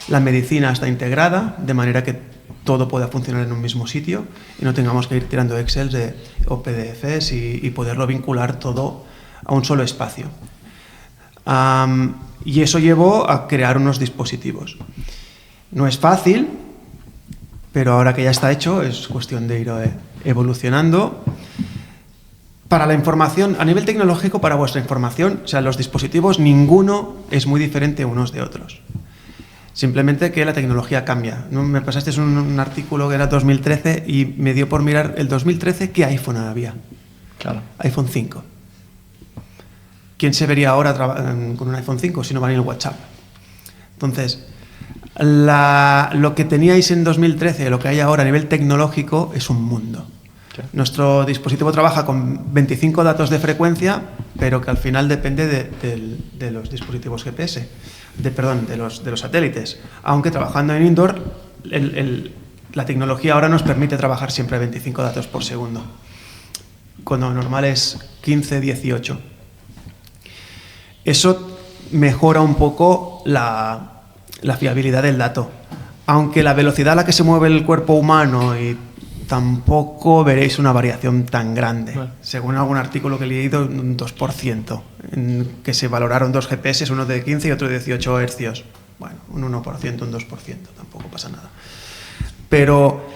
La medicina está integrada, de manera que todo pueda funcionar en un mismo sitio y no tengamos que ir tirando Excel o PDFs y poderlo vincular todo a un solo espacio. Y eso llevó a crear unos dispositivos. No es fácil, pero ahora que ya está hecho es cuestión de ir evolucionando. Para la información, a nivel tecnológico, para vuestra información, o sea, los dispositivos, ninguno es muy diferente unos de otros. Simplemente que la tecnología cambia. Me pasaste un artículo que era 2013 y me dio por mirar el 2013 qué iPhone había. Claro. iPhone 5. ¿quién se vería ahora con un iPhone 5 si no va ni el WhatsApp? Entonces, lo que teníais en 2013, lo que hay ahora a nivel tecnológico, es un mundo. Nuestro dispositivo trabaja con 25 datos de frecuencia, pero que al final depende de los dispositivos GPS, de los satélites. Aunque trabajando en indoor, la tecnología ahora nos permite trabajar siempre a 25 datos por segundo, cuando lo normal es 15, 18. Eso mejora un poco la fiabilidad del dato, aunque la velocidad a la que se mueve el cuerpo humano y tampoco veréis una variación tan grande. Vale. Según algún artículo que he leído, un 2%, en que se valoraron dos GPS, uno de 15 y otro de 18 hercios. Bueno, un 1%, un 2%, tampoco pasa nada. Pero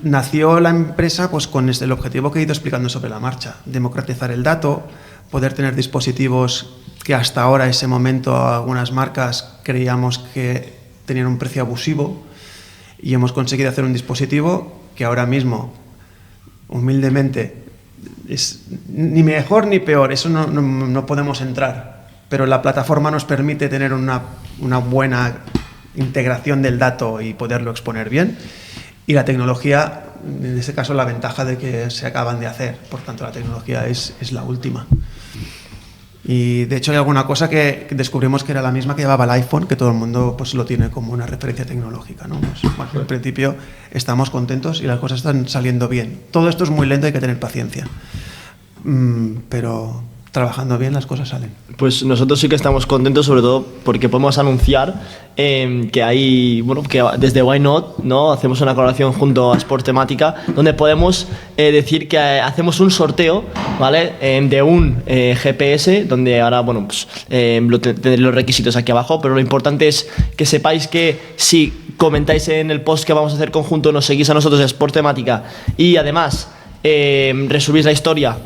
nació la empresa pues, con el objetivo que he ido explicando sobre la marcha: democratizar el dato, poder tener dispositivos que hasta ahora, ese momento, algunas marcas creíamos que tenían un precio abusivo, y hemos conseguido hacer un dispositivo que ahora mismo, humildemente, es ni mejor ni peor, eso no podemos entrar, pero la plataforma nos permite tener una buena integración del dato y poderlo exponer bien, y la tecnología, en ese caso, la ventaja de que se acaban de hacer, por tanto la tecnología es la última. Y de hecho hay alguna cosa que descubrimos que era la misma que llevaba el iPhone, que todo el mundo pues lo tiene como una referencia tecnológica, ¿no? Pues, bueno, en principio estamos contentos y las cosas están saliendo bien. Todo esto es muy lento, hay que tener paciencia, pero trabajando bien las cosas salen. Pues nosotros sí que estamos contentos, sobre todo porque podemos anunciar que hay, bueno, que desde Why Not, ¿no? Hacemos una colaboración junto a Sport Temática, donde podemos decir que hacemos un sorteo, ¿vale? De un GPS, donde ahora, bueno, pues tendré los requisitos aquí abajo, pero lo importante es que sepáis que si comentáis en el post que vamos a hacer conjunto, nos seguís a nosotros, Sport Temática, y además resubís la historia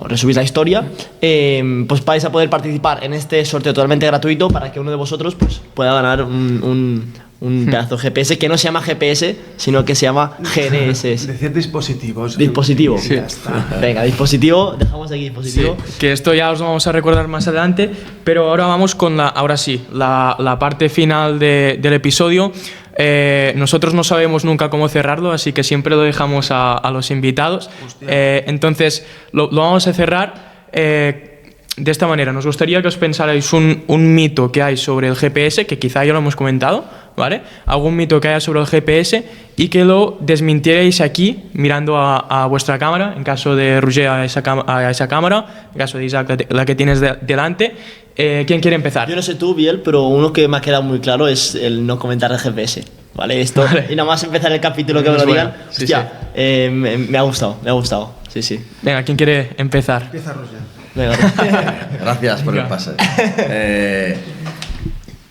resubís la historia, pues vais a poder participar en este sorteo totalmente gratuito, para que uno de vosotros pues pueda ganar un pedazo de GPS que no se llama GPS, sino que se llama GNSS. Decir dispositivos. Dispositivo. Sí. Ya está. Venga, dispositivo, dejamos aquí dispositivo. Sí, que esto ya os lo vamos a recordar más adelante, pero ahora vamos con la parte final del episodio. Nosotros no sabemos nunca cómo cerrarlo, así que siempre lo dejamos a los invitados. Entonces lo vamos a cerrar de esta manera. Nos gustaría que os pensarais un mito que hay sobre el GPS, que quizá ya lo hemos comentado, ¿vale? Algún mito que haya sobre el GPS, y que lo desmintierais aquí mirando a vuestra cámara, en caso de Roger a esa cámara, en caso de Isaac la que tienes delante. ¿Quién quiere empezar? Yo no sé tú, Biel, pero uno que me ha quedado muy claro es el no comentar el GPS. ¿Vale? Esto, vale. Y nada más empezar el capítulo que me lo digan. Sí, hostia, sí. Me ha gustado. Sí. Venga, ¿quién quiere empezar? Empieza Roger. Venga. Gracias por el pase.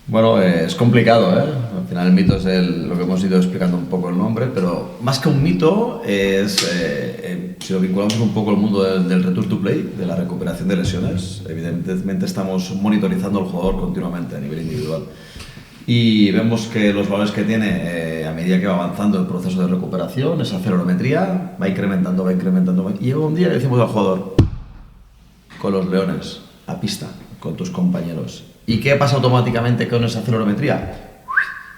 Bueno, es complicado, ¿eh? Al final el mito es lo que hemos ido explicando un poco el nombre, pero más que un mito es, si lo vinculamos un poco al mundo del return to play, de la recuperación de lesiones, evidentemente estamos monitorizando al jugador continuamente a nivel individual. Y vemos que los valores que tiene a medida que va avanzando el proceso de recuperación, esa acelerometría va incrementando. Y llega un día que decimos al jugador: con los leones, a pista, con tus compañeros. ¿Y qué pasa automáticamente con esa acelerometría?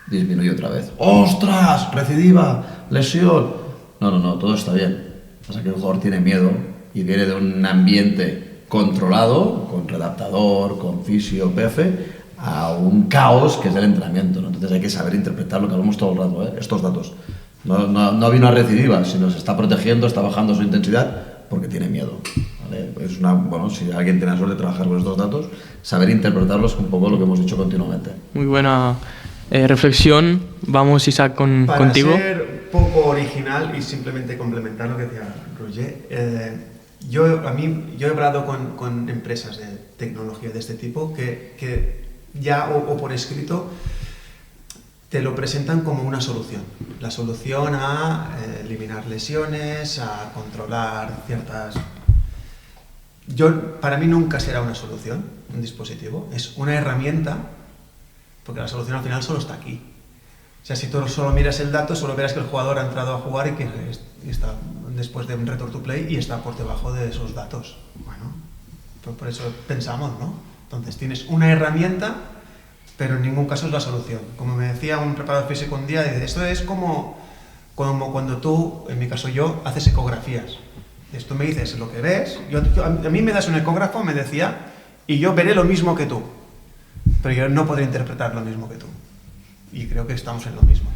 Disminuye otra vez. ¡Ostras! Recidiva, lesión. No, todo está bien. Pasa que el jugador tiene miedo y viene de un ambiente controlado, con redactador, con fisio, PF, a un caos que es el entrenamiento, ¿no? Entonces hay que saber interpretar lo que hablamos todo el rato, estos datos. No vino a recidiva, sino se está protegiendo, está bajando su intensidad porque tiene miedo. ¿Vale? Si alguien tiene la suerte de trabajar con estos datos, saber interpretarlos, un poco lo que hemos dicho continuamente. Muy buena reflexión. Vamos, Isaac, contigo. Para ser poco original y simplemente complementar lo que decía Roger, yo he hablado con empresas de tecnología de este tipo que ya o por escrito te lo presentan como una solución. La solución a eliminar lesiones, a controlar ciertas... Para mí nunca será una solución, un dispositivo. Es una herramienta, porque la solución al final solo está aquí. O sea, si tú solo miras el dato, solo verás que el jugador ha entrado a jugar y que está después de un return to play y está por debajo de esos datos. Bueno, pues por eso pensamos, ¿no? Entonces tienes una herramienta, pero en ningún caso es la solución. Como me decía un preparador físico un día, esto es como cuando tú, en mi caso yo, haces ecografías. Tú me dices lo que ves, a mí me das un ecógrafo, me decía, y yo veré lo mismo que tú, pero yo no podré interpretar lo mismo que tú. Y creo que estamos en lo mismo.